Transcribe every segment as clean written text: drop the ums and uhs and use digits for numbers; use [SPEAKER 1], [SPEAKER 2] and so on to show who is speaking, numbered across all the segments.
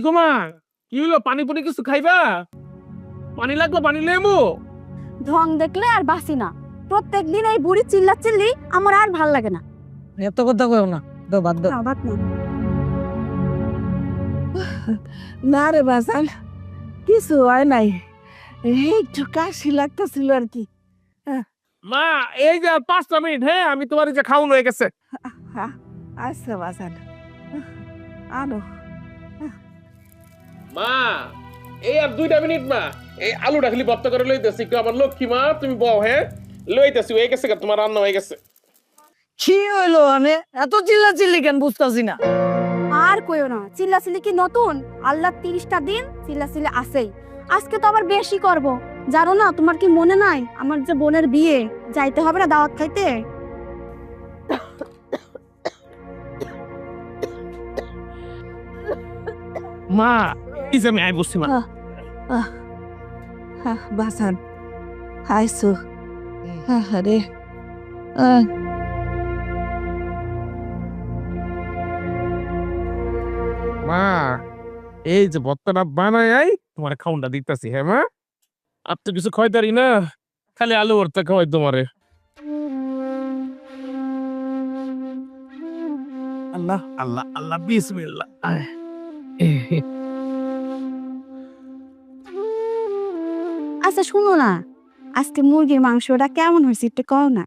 [SPEAKER 1] গো মা, কি হলো? পানি পুনি কিছু খাইবা? পানি লাগলো, পানি লেমু।
[SPEAKER 2] ঢং দেখলে আর বাসি না। প্রত্যেকদিন এই বুড়ি চিল্লাচিল্লি আমার আর ভাল লাগে না।
[SPEAKER 3] এত কথা কইও না, দাও বাদ দাও।
[SPEAKER 2] না, বাদ না।
[SPEAKER 4] না রে বাসান, কিছু হয় নাই, একটু কাশি লাগতেছিল আর কি।
[SPEAKER 1] মা, এই যে 5টা মিনিট, হ্যাঁ আমি তোমার যে খাওয়ানো হয়ে গেছে।
[SPEAKER 4] আচ্ছা বাসান, আনো।
[SPEAKER 1] মা, এই আর 2টা মিনিট মা। এই আলুটা খালি ভর্তা করে লইতেছি, একটু আমার লক্ষ্মী মা তুমি বও। হ্যাঁ লইতেছি, হয়ে গেছে, তোমার রান্না হয়ে গেছে।
[SPEAKER 3] কি হইলো মানে এত চিল্লাচিল্লি কেন বুঝতাছি না।
[SPEAKER 2] আর কইও না, চিল্লাচিল্লি কি নতুন? আল্লাহ 30টা দিন চিল্লাচিল্লি আছেই। আজকে তো আবার বেশি করব। জানো না, তোমার কি মনে নাই আমার যে বোনের বিয়ে, যাইতে হবে না দাওয়াত খাইতে?
[SPEAKER 1] মা, এই যে আমি আই বসছি মা।
[SPEAKER 4] বাসান আইসো, আরে
[SPEAKER 1] মা, এই যে ভর্তাটা বানাই তোমার খাউনটা দিতেছি। হ্যাঁ মা, আর তো কিছু খাইতারি না, খালি আলু ভর্তা খাওয়াই তোমারে। আল্লাহ আল্লাহ আল্লাহ, বিসমিল্লাহ।
[SPEAKER 2] আচ্ছা শুনো না, আজকে মুরগির মাংসটা কেমন হয়েছে একটু কও না।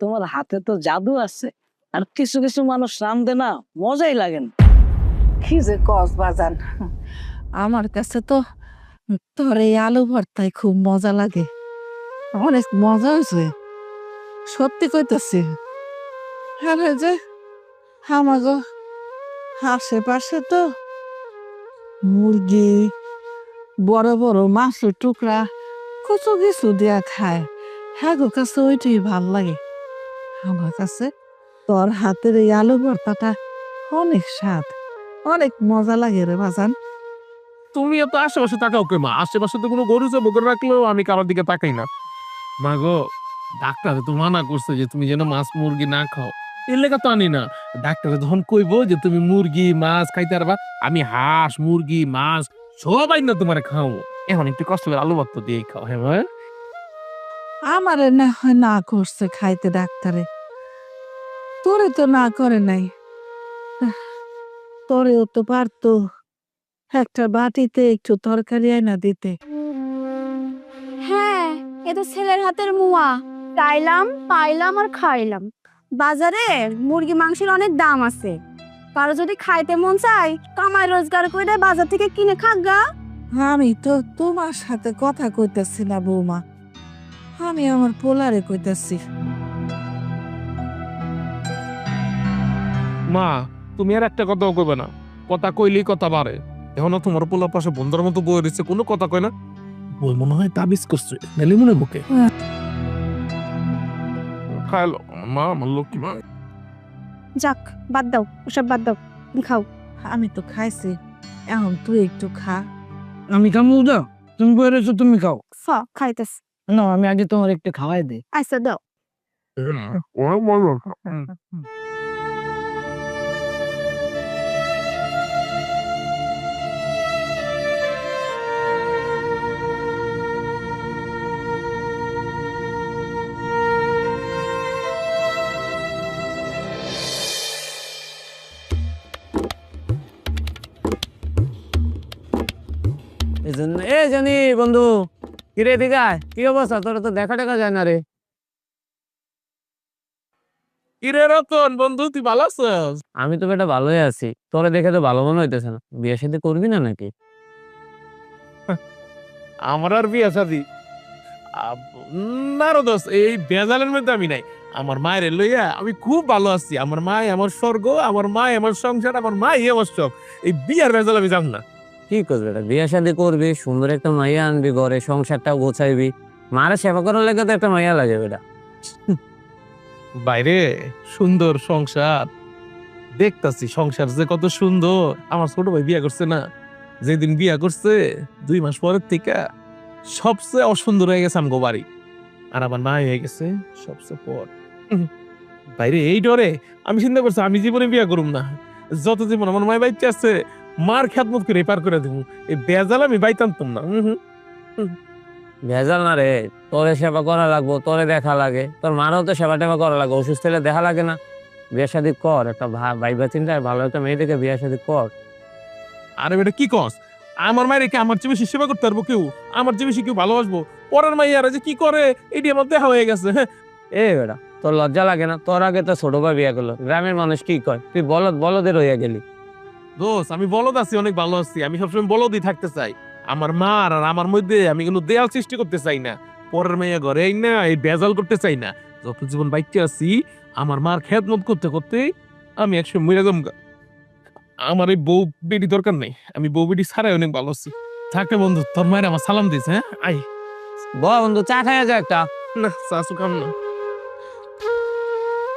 [SPEAKER 3] তোমার হাতে তো জাদু আছে, আর কিছু কিছু মানুষ রান্ধে না, মজাই লাগে না।
[SPEAKER 4] কি যে কস বাজান, আমার কাছে তো তোর এই আলু ভর্তাই খুব মজা লাগে, অনেক মজা হয়েছে, সত্যি কইতেছি। আরে যে আমাগো আশেপাশে তো মুরগি, বড় বড় মাছের টুকরা কত কিছু দিয়া খায়, হ্যাঁ গো কাছে ওইটাই ভাল লাগে। আমার কাছে তোর হাতের এই আলু ভর্তাটা অনেক স্বাদ, অনেক মজা লাগে রে বাজান।
[SPEAKER 1] তুমি এত আশেপাশে তাকাও কে মা? আশেপাশে তো কোনো গরু জব করে রাখলেও আমি কারোর দিকে তাকাই না। মা গো, ডাক্তার তো মানা করছে যে তুমি যেন মাছ মুরগি না খাও, এর লেগে তো আনি না। ডাক্তারে যখন কইবো যে তুমি মুরগি মাছ খাইতে পারবা, আমি হাঁস মুরগি মাছ সবাই না তোমার খাও। এখন একটু কষ্ট করে আলু ভর্তা দিয়ে খাও। হ্যাঁ মা,
[SPEAKER 4] আমারে না হয় না করছে খাইতে ডাক্তারে, তোরে তো না করে নাই। তোরেও তো পারতো একটা বাটিতে একটু তরকারি আইনা দিতে।
[SPEAKER 2] হ্যাঁ, এ তো ছেলের হাতের মুয়া। চাইলাম পাইলাম আর খাইলাম। বাজারে মুরগি মাংসের অনেক দাম আছে, কারো যদি খাইতে মন চায় কামাই রোজগার করে বাজার থেকে কিনে খাগা।
[SPEAKER 4] আমি তো তোমার সাথে কথা কইতেছি না বৌমা, আমি আমার পোলারে কইতেছি।
[SPEAKER 1] মা তুমি আর একটা কথাও কইবে না, কথা কইলেই কথা বাড়ে। এখনো তোমার পোলার পাশে বন্ধুর মতো বয়ে রয়েছে, কোনো কথা কয় না। বই মনে হয় তাবিজ করছে নেলিমনের বুকে। খাইলো মা, আমার লক্ষ্মী মা।
[SPEAKER 2] যাক, বাদ দাও ওসব, বাদ দাও, তুমি খাও।
[SPEAKER 4] আমি তো খাইছি, এখন তুই একটু খা।
[SPEAKER 3] আমি কামু দাও, তুমি বলেছো তুমি খাও।
[SPEAKER 2] খাইতেছ?
[SPEAKER 3] না, আমি আগে তোমার একটু খাওয়াই দিই।
[SPEAKER 2] আচ্ছা দাও।
[SPEAKER 3] এ জানি বন্ধু, কিরে দিঘা কি অবস্থা? তোর তো দেখা টাকা যায় না রে।
[SPEAKER 1] কিরে রতন বন্ধু, তুই ভালো আছিস?
[SPEAKER 3] আমি তো বেটা ভালোই আছি, তোরে দেখে তো ভালো মনে হইতেছে না। বিয়ে শাদী করবি না নাকি?
[SPEAKER 1] আমার আর বিয়ে শাদী না রে দোস্ত, এই বেজালের মধ্যে আমি নাই। আমার মায়ের লইয়া আমি খুব ভালো আছি। আমার মা আমার স্বর্গ, আমার মা আমার সংসার, আমার মা আমার সব। এই বিয়ার বেজাল আমি জান না।
[SPEAKER 3] কি করবি বেটা, বিয়ে শাদী করবি, সুন্দর একটা মাইয়া আনবি, ঘরে সংসারটাও গোছাইবি। মারে সেবা করার লেগে তো একটা মাইয়া লাগে বেটা।
[SPEAKER 1] বাইরে সুন্দর সংসার দেখতাছি, সংসার যে কত সুন্দর। আমার ছোট ভাই বিয়া করছে না, যেদিন বিয়া করছে 2 মাস পরের থেকে সবচেয়ে অসুন্দর হয়ে গেছে আমগো বাড়ি। আর আমার মা হয়ে গেছে সবচেয়ে পর। বাইরে এই ডরে আমি চিন্তা করছি আমি জীবনে বিয়া করুম না। যত জীবন আমার মায়ের বাচ্চা আছে মার খেদমত করে পার করে দিব। এই বেজাল আমি বাইতাম না।
[SPEAKER 3] ভেজাল না রে, তোরে সেবা করা লাগবো, তোরে দেখা লাগে, তোর মারও তো সেবা টেবা করা লাগে, অসুস্থ হলে দেখা লাগে না? বিয়ে শাদী কর, একটা ভাইবা চিন্তায় ভালো একটা মেয়ে দেখে বিয়ে শাদী কর।
[SPEAKER 1] আরে বেটা কি কস? আমার মায়ের কি আমার চেয়ে বেশি সেবা করতে পারবো কেউ? আমার চেয়ে বেশি কেউ ভালোবাসবো? পরের মাইয়ারা যে কি করে এটি আমার দেখা হয়ে গেছে। হ্যাঁ,
[SPEAKER 3] এ বেটা, তোর লজ্জা লাগে না? তোর আগে তো ছোট ভাই বিয়ে করলো, গ্রামের মানুষ কি কয়? তুই বলদের হইয়া গেলি।
[SPEAKER 1] দোস্ত আমি বলদ আছি, অনেক ভালো আছি। আমি সবসময় বলদই থাকতে চাই। আমার মার আর আমার মধ্যে আমি কোনো দেয়াল সৃষ্টি করতে চাই না। পরের মেয়ে ঘরে এই না এই বেজাল করতে চাই না। যত জীবন বাইতে আছি আমার মার খেদমত করতে করতে আমি একসময় মরে যাবো। আমার এই বউ বেটি দরকার নেই, আমি বউ বেটি ছাড়াই অনেক ভালো আছি। থাকে বন্ধু, তোর মায়ের আমার সালাম দিস। হ্যাঁ আই
[SPEAKER 3] বন্ধু, চা খাইয়া যা একটা।
[SPEAKER 1] না, চাচু খাম না।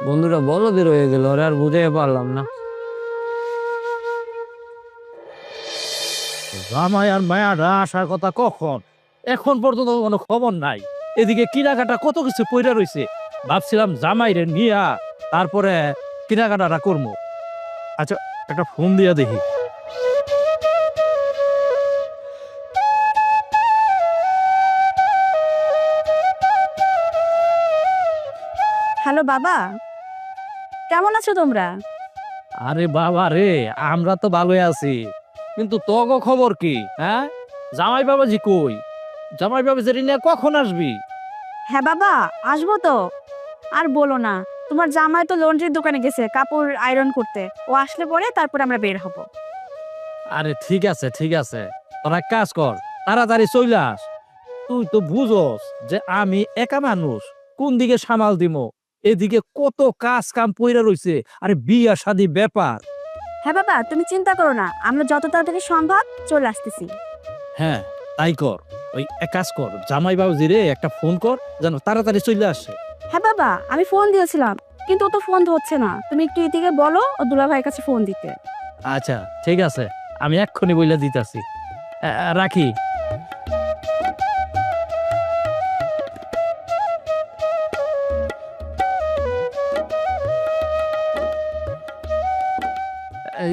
[SPEAKER 3] বন্ধুরা বলদের হয়ে গেল, ওরা আর বুঝাই পারলাম না।
[SPEAKER 5] জামাই আর মায়ারা আসার কথা কখন? এখন পর্যন্ত কোনো খবর নাই। এদিকে কেনাকাটা কত কিছু পইরা রইছে। ভাবছিলাম জামাইরে নিয়া তারপরে কেনাকাটাটা করবো। আচ্ছা, একটা ফোন দিয়া দেখি।
[SPEAKER 2] হ্যালো বাবা, কেমন আছো তোমরা?
[SPEAKER 5] আরে বাবা রে, আমরা তো ভালোই আছি, কিন্তু তোগো খবর কি? হ্যাঁ, জামাই বাবাজি কই? জামাই বাবাজি নিয়ে কখন আসবি?
[SPEAKER 2] হ্যাঁ বাবা, আসবো তো। আর বলো না, তোমার জামাই তো লন্ড্রির দোকানে গেছে কাপড় আয়রন করতে। ও আসলে পরে তারপর আমরা বের হব।
[SPEAKER 5] আরে ঠিক আছে ঠিক আছে, তোরা এক কাজ কর, তাড়াতাড়ি চলে আস। তুই তো বুঝোস যে আমি একা মানুষ, কোন দিকে সামাল দিমো। এদিকে কত কাজ কাম পইরা রইছে, আরে বিয়া শাদী ব্যাপার।
[SPEAKER 2] হ্যাঁ বাবা, তুমি চিন্তা করো না, আমরা যত তাড়াতাড়ি সম্ভব চলে আসতেছি।
[SPEAKER 5] হ্যাঁ, তাই কর। ওই এক কাজ কর, জামাই বাবুজি রে একটা ফোন কর, যেন তাড়াতাড়ি চলে আসে।
[SPEAKER 2] হ্যাঁ বাবা, আমি ফোন দিয়েছিলাম, কিন্তু ও তো ফোন ধরছে না। তুমি একটু এদিকে বলো ও দুলা ভাইয়ের কাছে ফোন দিতে।
[SPEAKER 5] আচ্ছা ঠিক আছে, আমি এক্ষুনি বইলা দিতাছি। রাখি।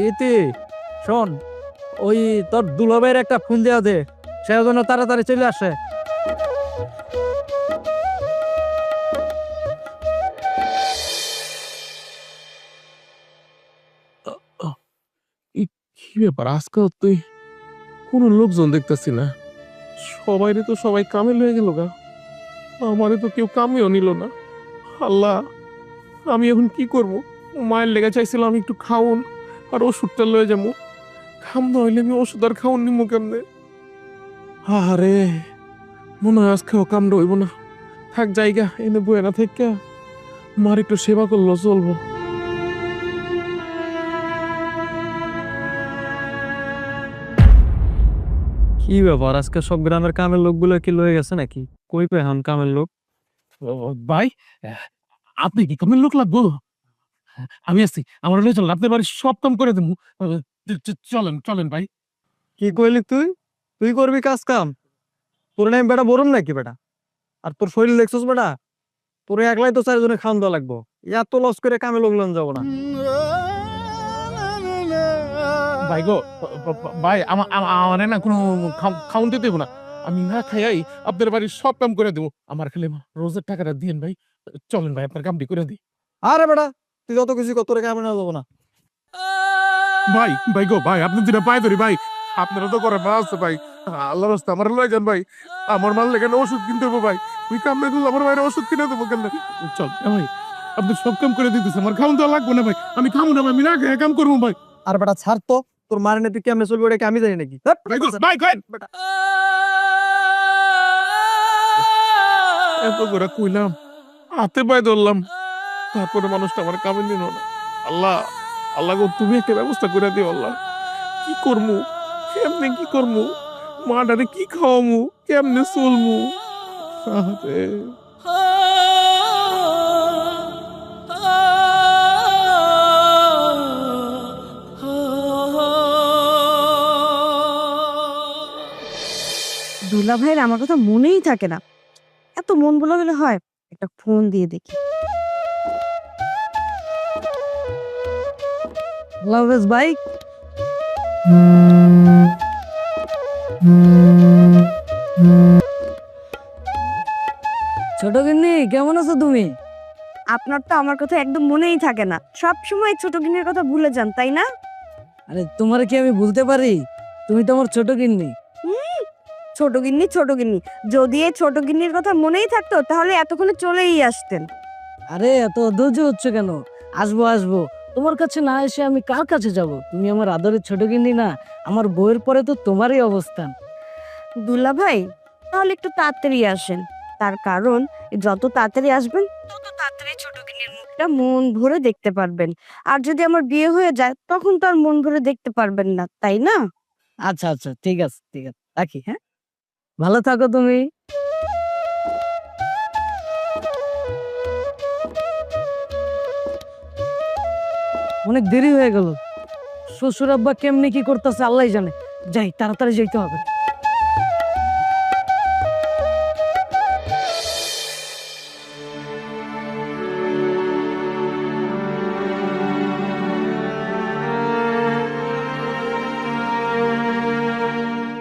[SPEAKER 5] ইতি শোন, ওই তোর দুলাভাইয়ের একটা ফোন দেওয়া দে, সে যেন তাড়াতাড়ি চলে আসে।
[SPEAKER 1] কি ব্যাপার আজকাল তুই কোনো লোকজন দেখতেছি না। সবাইরে তো সবাই কামে লয়ে গেল গা, আমারে তো কেউ কামেও নিল না। আল্লাহ, আমি এখন কি করব? মায়ের লেগে চাইছিলাম আমি একটু খাওন আর ওষুধটা লয়ে যাবো। খাম না হইলে আমি ওষুধ আর খাওন নিমু কেমনে? আরে মনে হয় আজকেও কামড় হইব না। থাক জায়গা এনে বয়ে না থেকে মার একটু সেবা করলো চলবো।
[SPEAKER 6] কি ব্যাপার, আজকে সব গ্রামের কামের লোকগুলো কি লয়ে গেছে নাকি? কই পে হন কামের লোক?
[SPEAKER 1] ভাই, আপনি কি কামের লোক লাগবো? আমি আছি, আমার লয়ে চলেন, আপনার বাড়ি সব কাম করে দেবো। চলেন চলেন ভাই।
[SPEAKER 6] কি কইলি তুই? তুই করবি কাজ কাম? তোর নাম বেটা বরুণ নাকি বেটা? আর তোর শরীর দেখছস বেটা? তোর একলাই তো চারজনে খাওয়ান দেওয়া লাগবো। এত লস করে কামে লোক লন যাবো না।
[SPEAKER 1] ভাই গো, ভাই আমার না কোনো খাউন দিতে দেবো না। আমি না খাইয়াই আপনার বাড়ির সব কাম করে দেবো। আমার খালি রোজের টাকাটা দিয়েন ভাই। চলেন ভাই, আপনার কামটি করে দিই।
[SPEAKER 6] আরে বেটা, তুই যত কিছু কর, তোরে কামে না যাবো না।
[SPEAKER 1] ভাই ভাই গো, ভাই আপনি যেটা পাই ধরি ভাই, আপনারা তো করে মাছ ভাই। আল্লাহর রাস্তা আমার লয়ে যান ভাই। আমার মাল লেগে ওষুধ কিনতে দেবো ভাই। তুই কাম না করলে আমার বাইরে ওষুধ কিনে দেবো কেন? চল ভাই, আপনি সব কাম করে দিতেছে, আমার খাওন দেওয়া লাগবে না ভাই। আমি খাবো না ভাই, আমি না খেয়ে কাম করবো ভাই।
[SPEAKER 6] আর বেটা ছাড় তো, তোর মারে তুই কেমনে চলবি ওটা কি আমি জানি নাকি? ধ্যাৎ,
[SPEAKER 1] ভাই গো, ভাই কয়েন এত করে কইলাম, হাতে পায়ে ধরলাম, তারপরে মানুষটা আমার কামে নিল না। আল্লাহ, আল্লাহ গো, তুমি একটা ব্যবস্থা করে দিও আল্লাহ। কি করমু, কেমনে কি করমু, মাটারে কি খাওয়ামু, কেমনে চলমু? আরে
[SPEAKER 2] দুলা ভাইয়ের আমার কথা মনেই থাকে না, এত মন বলে গেলে হয়। একটা ফোন দিয়ে দেখি।
[SPEAKER 5] লাভ ভাই।
[SPEAKER 4] ছোট গিন্নি কেমন আছো তুমি?
[SPEAKER 2] আপনার তো আমার কথা একদম মনেই থাকে না, সব সময় ছোট গিন্নির কথা ভুলে যান, তাই না?
[SPEAKER 4] আরে তোমার কি আমি ভুলতে পারি? তুমি তো আমার ছোট গিন্নি।
[SPEAKER 2] ছোট গিন্নি ছোট গিন্নি, যদি এই ছোট গিন্নির কথা মনেই থাকতো তাহলে এতক্ষণে চলেই আসতেন।
[SPEAKER 4] আরে এত অধৈর্য হচ্ছে কেন? আসবো আসবো, তোমার কাছে না এসে আমি কার কাছে যাব? তুমি আমার আদরের ছোট গিন্নি না? আমার বউয়ের পরে তো তোমারই অবস্থান।
[SPEAKER 2] দুলা ভাই, তাহলে একটু তাড়াতাড়ি আসেন। তার কারণ যত তাড়াতাড়ি আসবেন তত তাড়াতাড়ি ছোট গিন্নির মুখটা মন ভরে দেখতে পারবেন। আর যদি আমার বিয়ে হয়ে যায় তখন তো আর মন ভরে দেখতে পারবেন না, তাই না?
[SPEAKER 4] আচ্ছা আচ্ছা, ঠিক আছে ঠিক আছে, রাখি। হ্যাঁ, ভালো থাকো তুমি। অনেক দেরি হয়ে গেল। শ্বশুর আব্বা কেমনি কি করতেছে আল্লাহ জানে। যাই, তাড়াতাড়ি যেতে হবে।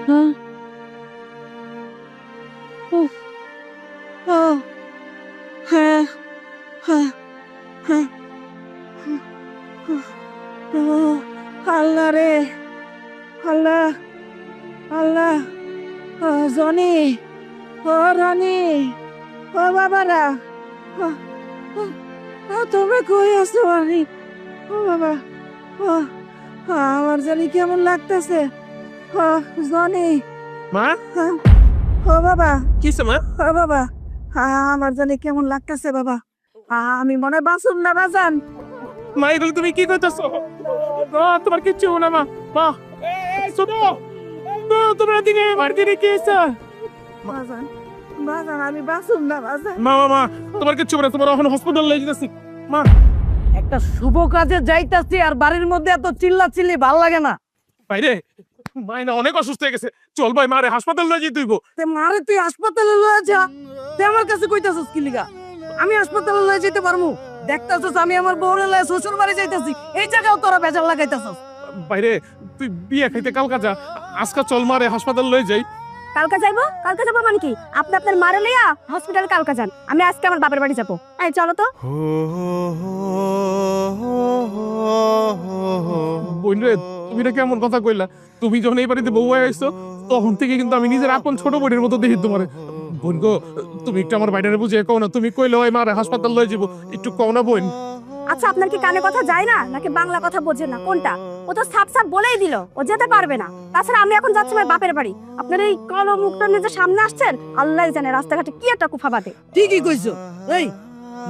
[SPEAKER 4] হ্যাঁ, উফ, আহ, হ্যাঁ, হ্যাঁ, হ্যাঁ, আল্লাহ রে, আল্লাহ, আল্লাহ, জনি, ও রানী, ও বাবারা, তুমি কই আছো রানী? ও বাবা, আমার জানি কেমন লাগতেছে। জনি,
[SPEAKER 1] মা
[SPEAKER 4] ও বাবা,
[SPEAKER 1] কিসে মা?
[SPEAKER 4] ও বাবা, আমার জানি কেমন লাগতেছে বাবা। আমি মনে হয় বাঁচুম না বাজান।
[SPEAKER 1] মা এগুলো তুমি কি করতেছো? তোমার কিচ্ছু না মা। মা শোনো, তোমরা দিকে বাড়িতে রেখে এসো।
[SPEAKER 4] বাজান, বাজান, আমি বাঁচুম না বাজান।
[SPEAKER 1] মা মা মা, তোমার কিচ্ছু না, তোমার এখন হসপিটাল নিয়ে যেতেছি। মা
[SPEAKER 4] একটা শুভ কাজে যাইতাছি আর বাড়ির মধ্যে এত চিল্লা চিল্লি ভাল লাগে না।
[SPEAKER 1] বাইরে মাইনা অনেক অসুস্থ হয়ে গেছে, চল ভাই মারে হাসপাতাল নিয়ে যেতে হইব।
[SPEAKER 4] তে মারে তুই হাসপাতালে লয়ে যা। তুই আমার কাছে কইতাছস কি লিগা? আমি হাসপাতালে লয়ে যেতে পারমু? দেখতাছস আমি আমার বউরে লয়ে শ্বশুর বাড়ি যাইতাছি, এই জায়গাও তোরা বেজাল লাগাইতাছস।
[SPEAKER 1] বাইরে তুই বিয়ে খাইতে কালকা যা, আজকা চল মারে হাসপাতাল লয়ে যাই।
[SPEAKER 2] কালকে যাইবো? কালকে যাবো মানে কি? আপনি আপনার মারে লইয়া হসপিটালে কালকে যান, আমি আজকে আমার বাপের বাড়ি যাবো। এই চলো তো।
[SPEAKER 1] বোন রে, তুমি না কেমন কথা কইলা? তুমি যখন এই বাড়িতে বউ হয়ে আইছো তখন থেকে কিন্তু আমি নিজের আপন ছোট বোনের মতো দেখি তোমারে। বোন গো, তুমি একটু আমার বাইরে বুঝিয়ে কও না, তুমি কইলে ওই মারে হাসপাতাল লয়ে যাবো, একটু কও না বোন।
[SPEAKER 2] আচ্ছা, আপনার কি কানে কথা যায় না নাকি বাংলা কথা বোঝে না, কোনটা? ও তো সাপ সাপ বলেই দিল ও যেতে পারবে না। তাছাড়া আমি এখন যাচ্ছি আমার বাপের বাড়ি। আপনার এই কালো মুখটা নিয়ে যে সামনে আসছেন, আল্লাহ জানে রাস্তাঘাটে কি একটা কুফা বাদে।
[SPEAKER 4] ঠিকই কইছো। এই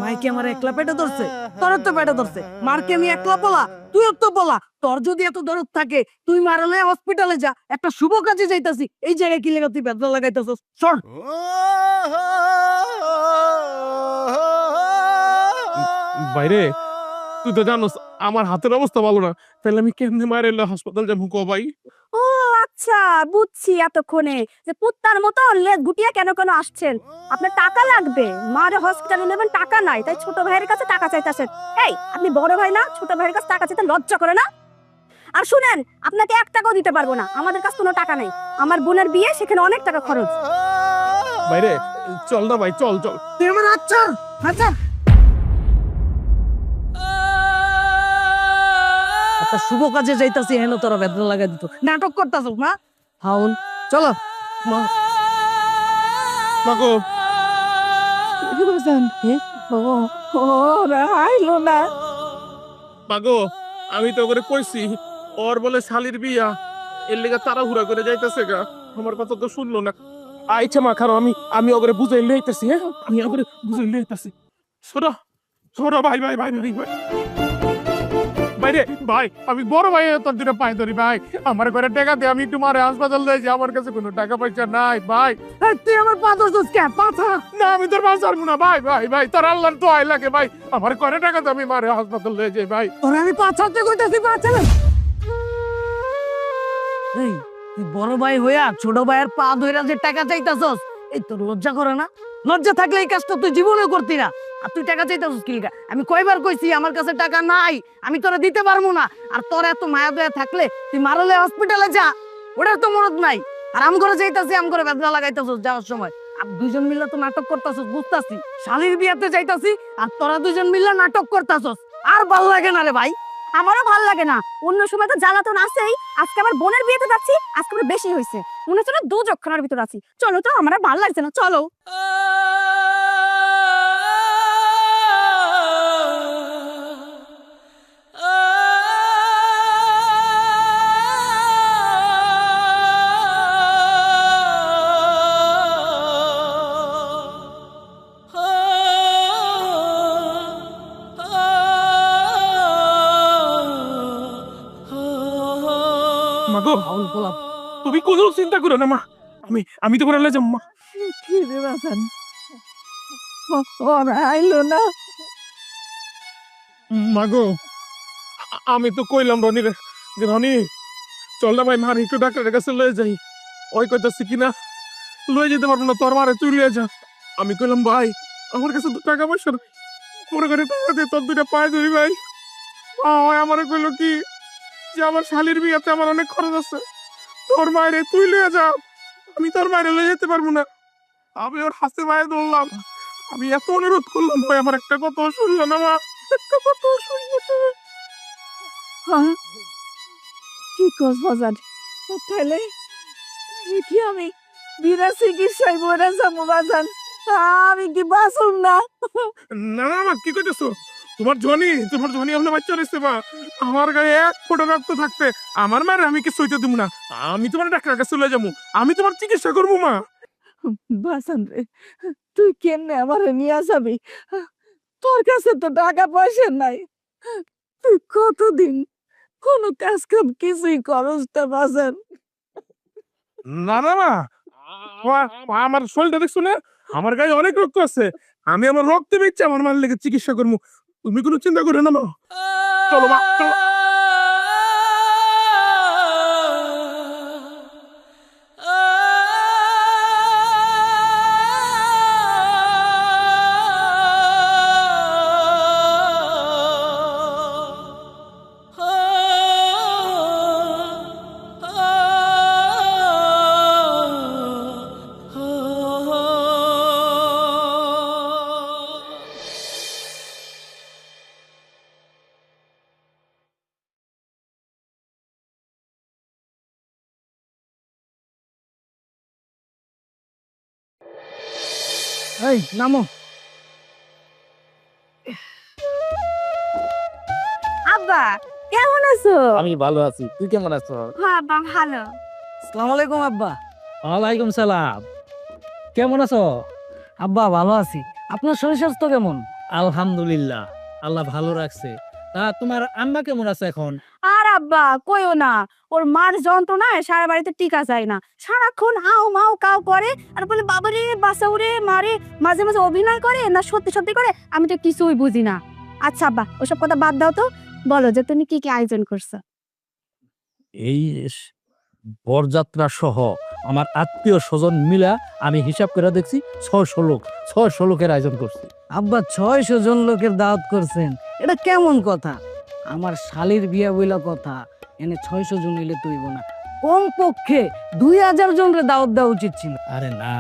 [SPEAKER 4] মাইকে আমার একলা পেটে ধরছে, তোর তো পেটে ধরছে। মারকে আমি একলা বলা, তুইও তো বলা। তোর যদি এত দরদ থাকে তুই মারলে হসপিটালে যা, একটা শুভ কাজে যাইতাছি, এই জায়গায় কি লাগা তুই বেদনা লাগাইতাছস? সর।
[SPEAKER 1] বাইরে তুই তো জানোস আমার হাতের অবস্থা ভালো না, তাহলে আমি কেমনে মায়ের হাসপাতাল যাবো কো ভাই?
[SPEAKER 2] ও আচ্ছা, বুঝছি এতক্ষণে যে পুত্তার মতো লেজ গুটিয়ে কেন কেন আসছেন। আপনার টাকা লাগবে, মারে হসপিটালে নেবেন, টাকা নাই, তাই ছোট ভাইয়ের কাছে টাকা চাইতেছেন। এই আপনি বড় ভাই না? ছোট ভাইয়ের কাছে টাকা চাইতে লজ্জা করে না? আর শুনেন, আপনাকে 1 টাকাও দিতে পারবো না, আমাদের কাছে কোনো টাকা নেই। আমার বোনের বিয়ে, সেখানে অনেক টাকা খরচ।
[SPEAKER 1] বাইরে চল না ভাই, চল চল।
[SPEAKER 4] তুই আমার আচ্ছা আচ্ছা একটা শুভ কাজে যাইতাছি, হেন তোরা বেদনা লাগাই দিত, নাটক করতাছস না? হাউন, চলো। মা
[SPEAKER 1] মাগো
[SPEAKER 4] আইলো না।
[SPEAKER 1] মাগো, আমি তো করে কইছি ওর বলে শালির বিয়া, এর লেগে তাড়াহুড়া করে যাইতেছে গা, আমার কথা তো শুনলো না। আইছে মা, খারো আমি আমি ওগরে বুঝাই লইতেছি। হ্যাঁ, আমি ওগরে বুঝাই লইতেছি। ছোড়া ছোড়া, ভাই ভাই ভাই ভাই ভাই বাইরে ভাই, আমি বড় ভাই তোর দুটো পায়ে ধরি ভাই, আমার ঘরে টাকা দে, আমি একটু মারে হাসপাতাল লইছি, আমার কাছে কোনো টাকা পয়সা নাই ভাই।
[SPEAKER 4] তুই আমার পা ধরছিস কেন? পাথা
[SPEAKER 1] না, আমি তোর মাছ ছাড়বো না ভাই ভাই ভাই, তোর আল্লাহর দোয়াই লাগে ভাই, আমার ঘরে টাকা দে, আমি মারে হাসপাতাল লয়ে যাই ভাই।
[SPEAKER 4] তোরা আমি পা ছাড়তে কইতাছি, পা ছাড়। এই তুই বড় ভাই হইয়া ছোট ভাইয়ের পা ধইরা যে টাকা চাইতাছস, এই তোর লজ্জা করে না? লজ্জা থাকলে এই কাজটা তুই জীবনে করতি না। আর তুই টাকা চাইতাছস কি লিগা? আমি কয়বার কইছি আমার কাছে টাকা নাই, আমি তোরা দিতে পারবো না। আর তোর এত মায়া দয়া থাকলে তুই মারলে হসপিটালে যা, ওটার তো মরদ নাই। আর আম করে যাইতাছি আম করে বেদনা লাগাইতাছস যাওয়ার সময়। আর দুইজন মিল্লা তো নাটক করতাছস বুঝতাছি। শালির বিয়াতে যাইতাছি আর তোরা দুইজন মিল্লা নাটক করতাছস। আর ভাল লাগে না রে ভাই।
[SPEAKER 2] আমারও ভাল লাগে না, অন্য সময় তো জ্বালাতন আছেই, আজকে আমার বোনের বিয়েতে যাচ্ছি, আজকে আমার বেশি হয়েছে, মনে হচ্ছে না দু যক্ষণার ভিতর আছি। চলো তো, আমার আর ভাল লাগছে না, চলো।
[SPEAKER 1] মাগো তুমি কোনো চিন্তা করো না মা, আমি তোমার আল্লাহ যাম মা।
[SPEAKER 4] কি রে বাসান, ওরা আইলো না?
[SPEAKER 1] মাগো আমি তো কইলাম রনিরে যে রনি চল না ভাই মার একটু ডাক্তারের কাছে লয়ে যাই। ওই কইতাছি কিনা লয়ে যেতে পারবো না, তোর মারে তুই লয়ে যা। আমি কইলাম ভাই আমার কাছে তো টাকা পয়সা নাই, মনে করে টাকা দিয়ে তোর দুইটা পায়ে ধরি ভাই। ওই আমারে কইলো কি যে আমার শালির বিয়াতে আমার অনেক খরচ আছে, তোর মায়েরে তুই লয়ে যা। আমি তোর মায়েরে লয়ে যেতে পারবো না। আমি ওর হাতে মায়ে ধরলাম, আমি এত অনুরোধ করলাম ভাই আমার একটা কথা শুনলো না মা, একটা কথা শুনলো না।
[SPEAKER 4] হ্যাঁ কি কস বাজার, তাহলে কি আমি বিনা চিকিৎসায় মরে যাবো বাজান? আমি কি বাঁচুম না?
[SPEAKER 1] না না মা কি কইতেছো, তোমার জনি আপনার বাচ্চা রয়েছে মা, আমার গায়ে এক ফোঁটা রক্ত থাকতে আমার মারে আমি কিছু হইতে দিব না। আমি তোমার ডাক্তার কাছে চলে যাবো, আমি তোমার চিকিৎসা করবো মা।
[SPEAKER 4] বাসান রে, তুই কেমনে আমারে নিয়ে যাবি? তোর কাছে তো টাকা পয়সা নাই, তুই কতদিন কোনো কাজ কাম কিছুই করস না বাজান।
[SPEAKER 1] না না মা, আমার শরীরটা দেখছো না, আমার গায়ে অনেক রক্ত আছে, আমি আমার রক্ত বেচে আমার মার লেগে চিকিৎসা করবো, তুমি কোনো চিন্তা করো না মা। চলো মা চলো।
[SPEAKER 4] এই নামো।
[SPEAKER 2] আব্বা কেমন আছো?
[SPEAKER 5] আমি ভালো আছি, তুই কেমন আছো?
[SPEAKER 2] হ্যাঁ আব্বা ভালো।
[SPEAKER 4] আসসালামু আলাইকুম আব্বা।
[SPEAKER 5] ওয়ালাইকুম সালাম, কেমন আছো?
[SPEAKER 4] আব্বা ভালো আছি, আপনার শরীর স্বাস্থ্য কেমন?
[SPEAKER 5] আলহামদুলিল্লাহ, আল্লাহ ভালো রাখছে। তা তোমার আম্মা কেমন আছে এখন?
[SPEAKER 2] আর আব্বা কইও না, ওর মার যন্ত্রণায় সারা বাড়িতে টিকা যায় না, সারাক্ষণ আও মাও কাও করে আর বলে বাবারে বাসাউরে মারে, মাঝে মাঝে অভিনয় করে না সত্যি সত্যি করে, আমি তো কিছুই বুঝি না। আচ্ছা আব্বা ওসব কথা বাদ দাও তো, বলো যে তুমি কি কি আয়োজন করছো?
[SPEAKER 5] এই বরযাত্রা সহ আমার আত্মীয় স্বজন মিলা আমি হিসাব করে দেখছি 600 লোকের আয়োজন করছি।
[SPEAKER 4] আব্বা 600 জন লোকের দাওয়াত করছেন, এটা কেমন কথা? আমার শালির বিয়া বইলা কথা, এনে 600 জন হইলে তুইব না, কম পক্ষে 2000 জনরে দাওয়াত দেওয়া উচিত ছিল।
[SPEAKER 5] আরে না,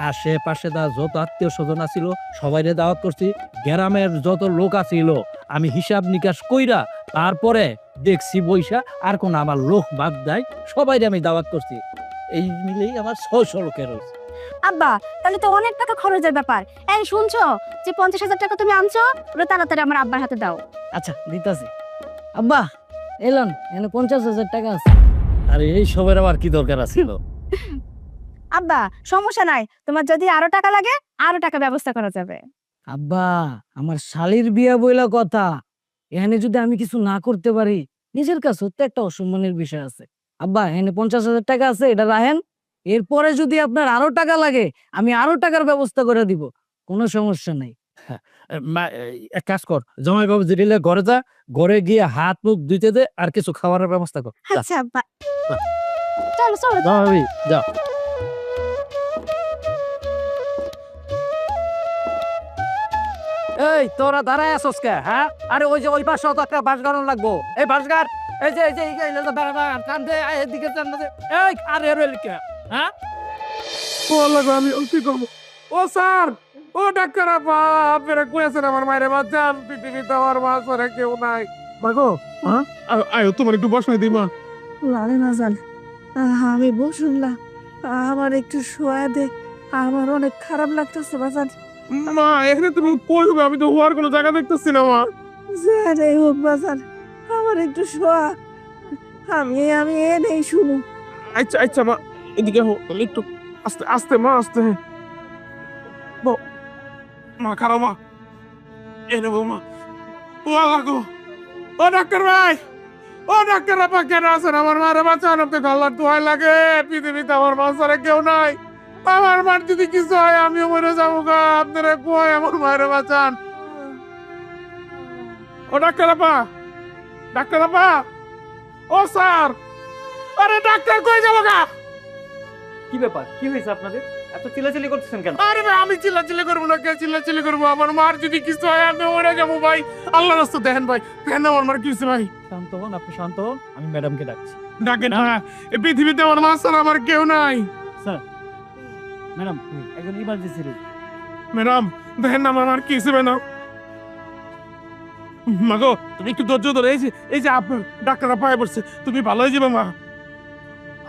[SPEAKER 5] আশেপাশে যত আত্মীয় স্বজন আছিল সবাইরে দাওয়াত করছি, গ্রামের যত লোক আছিল আমি হিসাব নিকাশ কইরা তারপরে দেখছি বইসা আর কোন আমার লোক বাদ দেয়, সবাইরে আমি দাওয়াত করছি, এই মিলেই আমার 600 লোকের হয়েছে।
[SPEAKER 2] আব্বা তাহলে তো অনেক টাকা খরচের ব্যাপার। এই শুনছো যে 50,000 টাকা তুমি আনছো, ওটা তাড়াতাড়ি আমার আব্বার হাতে দাও।
[SPEAKER 4] আচ্ছা দিতাছি। আব্বা এলন, এনে 50,000 টাকা আছে।
[SPEAKER 5] আরে এই সবের আবার কি দরকার আছিল?
[SPEAKER 2] আব্বা সমস্যা নাই, তোমার যদি আরো টাকা লাগে আরো টাকা ব্যবস্থা করা যাবে।
[SPEAKER 4] আব্বা আমার শালির বিয়া বইলা কথা, এখানে যদি আমি কিছু না করতে পারি নিজের কাছে তো একটা অসম্মানের বিষয় আছে। আব্বা এখানে 50,000 টাকা আছে, এটা রাখেন, এরপরে যদি আপনার আরো টাকা লাগে আমি আরো টাকার ব্যবস্থা করে দিব, কোনো সমস্যা নাই।
[SPEAKER 5] এক কাজ কর, জামাই বাবু যেটা ঘরে যা, ঘরে গিয়ে হাত মুখ ধুইতে দে আর কিছু খাবারের ব্যবস্থা কর। যা।
[SPEAKER 2] আচ্ছা আব্বা চলো চলো।
[SPEAKER 5] যাও ভাবি, যাও। এই তোরা দাঁড়ায় আসস কে? হ্যাঁ, আরে ওই যে ওই পাশে তো একটা বাঁশ গাড়ন লাগবো, এই বাঁশ গাড়, এই যে এই যে টান দে, এদিকে টান দে, এই আরে রইল কে? হ্যাঁ?
[SPEAKER 1] ও লাগো আমি কি করবো? ও স্যার, ও ডাক্তার আপা, আপনারা কয়েছেন আমার মায়ের বাচ্চান, পৃথিবীতে আমার মা ছাড়া কেউ নাই। মাগো, হ্যাঁ আয়ো তোমার একটু বসাই দিই মা।
[SPEAKER 4] লাগে না জান, আমি বসুন না, আমার একটু শোয়া দে, আমার অনেক খারাপ লাগতেছে বাজান।
[SPEAKER 1] মা এখানে তুমি কই হবে? আমি তো হওয়ার কোনো জায়গা দেখতেছি না মা।
[SPEAKER 4] যে হোক বাজান, আমার একটু শোয়া, আমি এনেই শুনু।
[SPEAKER 1] আচ্ছা আচ্ছা মা, এদিকে হো তাহলে একটু আস্তে আস্তে মা, আস্তে। মা খারাপ মা, এ নেবো মা। ও লাগো, ও ডাক্তার ভাই, ও ডাক্তার আপা কেন আছেন? আমার মারে বাঁচান, আপনি আল্লাহর দোহাই লাগে, পৃথিবীতে আমার মা ছাড়া কেউ নাই। আমার মার যদি কিছু হয় আমিও মরে যাবো গা, আপনারা কই আমার মায়ের বাঁচান। ও ডাক্তার আপা, ডাক্তার আপা, ও স্যার, আরে ডাক্তার কই যাবো গা?
[SPEAKER 6] কি ব্যাপার, কি হয়েছে আপনাদের? এত চিল্লাচিল্লি করতেছেন কেন?
[SPEAKER 1] আরে ভাই আমি চিল্লাচিল্লি করবো না, কে চিল্লাচিল্লি করবো? আমার মার যদি কিছু হয় আমি মরে যাবো ভাই। আল্লাহ রাস্তা দেখেন ভাই, দেখেন না আমার মার কি হয়েছে ভাই।
[SPEAKER 6] শান্ত হন, আপনি শান্ত হন, আমি ম্যাডামকে ডাকছি।
[SPEAKER 1] ডাকে না, এই পৃথিবীতে আমার মা ছাড়া আমার কেউ নাই।
[SPEAKER 6] ম্যাডাম, একজন ইমার্জেন্সি রুম।
[SPEAKER 1] ম্যাডাম দেখেন না আমার মার কি হয়েছে ম্যাডাম। মাগো তুমি একটু ধৈর্য ধরে, এই যে আপনার ডাক্তাররা পায়ে পড়ছে, তুমি ভালো হয়ে যাবে মা।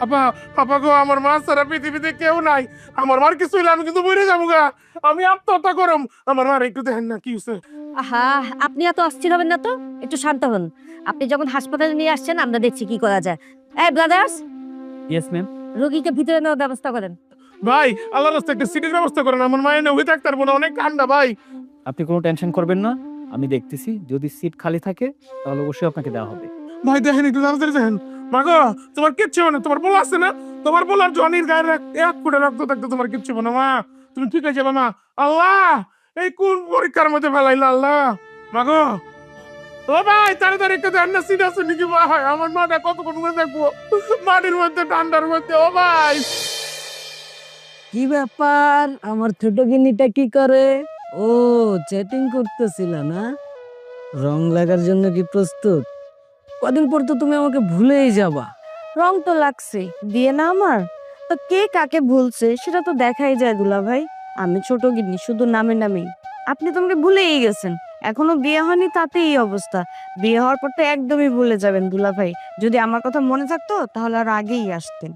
[SPEAKER 1] আপা, আপা গো, আমার মা ছাড়া পৃথিবীতে কেউ নাই। আমার মার কিছু হইলে আমি কিন্তু মরে যাবো গা, আমি আত্মহত্যা করম। আমার মার একটু দেখেন না কি হয়েছে।
[SPEAKER 7] আহা, আপনি এত অস্থির হবেন না তো, একটু শান্ত হন। আপনি যখন হাসপাতালে নিয়ে আসছেন আমরা দেখছি কি করা যায়। এই ব্রাদার্স,
[SPEAKER 6] ইয়েস ম্যাম।
[SPEAKER 7] রোগীকে ভিতরে নেওয়ার ব্যবস্থা করেন।
[SPEAKER 1] ভাই আল্লাহ রাস্তা একটা সিটির ব্যবস্থা করেন, আমার মায়ের না হয়ে থাকতে পারবো না, অনেক ঠান্ডা ভাই।
[SPEAKER 6] আপনি কোনো টেনশন করবেন না, আমি দেখতেছি, যদি সিট খালি থাকে তাহলে অবশ্যই আপনাকে দেওয়া হবে।
[SPEAKER 1] ভাই দেখেন একটু তাড়াতাড়ি দেখেন। মাগো তোমার কিচ্ছু হবে না, তোমার বল আছে না, তোমার বলার জনির গায়ের এক ফুটে রক্ত থাকতে তোমার কিচ্ছু হবে না মা, তুমি ঠিক আছে মা। আল্লাহ এই কোন পরীক্ষার মধ্যে ফেলাইলা আল্লাহ। মাগো ও ভাই তাড়াতাড়ি একটু দেন না, সিট আছে নাকি ভাই? আমার মাথা কতক্ষণ মধ্যে দেখবো মাটির মধ্যে ঠান্ডার মধ্যে। ও ভাই
[SPEAKER 4] কি ব্যাপার, আমার ছোট গিন্নিটা কি করে? ও চ্যাটিং করতেছিল না? রং লাগার জন্য কি প্রস্তুত? কদিন পর তো তুমি আমাকে ভুলেই যাবা।
[SPEAKER 2] রং তো লাগছে, বিয়ে না আমার, তো কে কাকে ভুলছে সেটা তো দেখাই যায় দুলা ভাই। আমি ছোট গিন্নি শুধু নামে নামেই, আপনি তো আমাকে ভুলেই গেছেন। এখনো বিয়ে হয়নি তাতে এই অবস্থা, বিয়ে হওয়ার পর তো একদমই ভুলে যাবেন দুলা ভাই। যদি আমার কথা মনে থাকতো তাহলে আর আগেই আসতেন।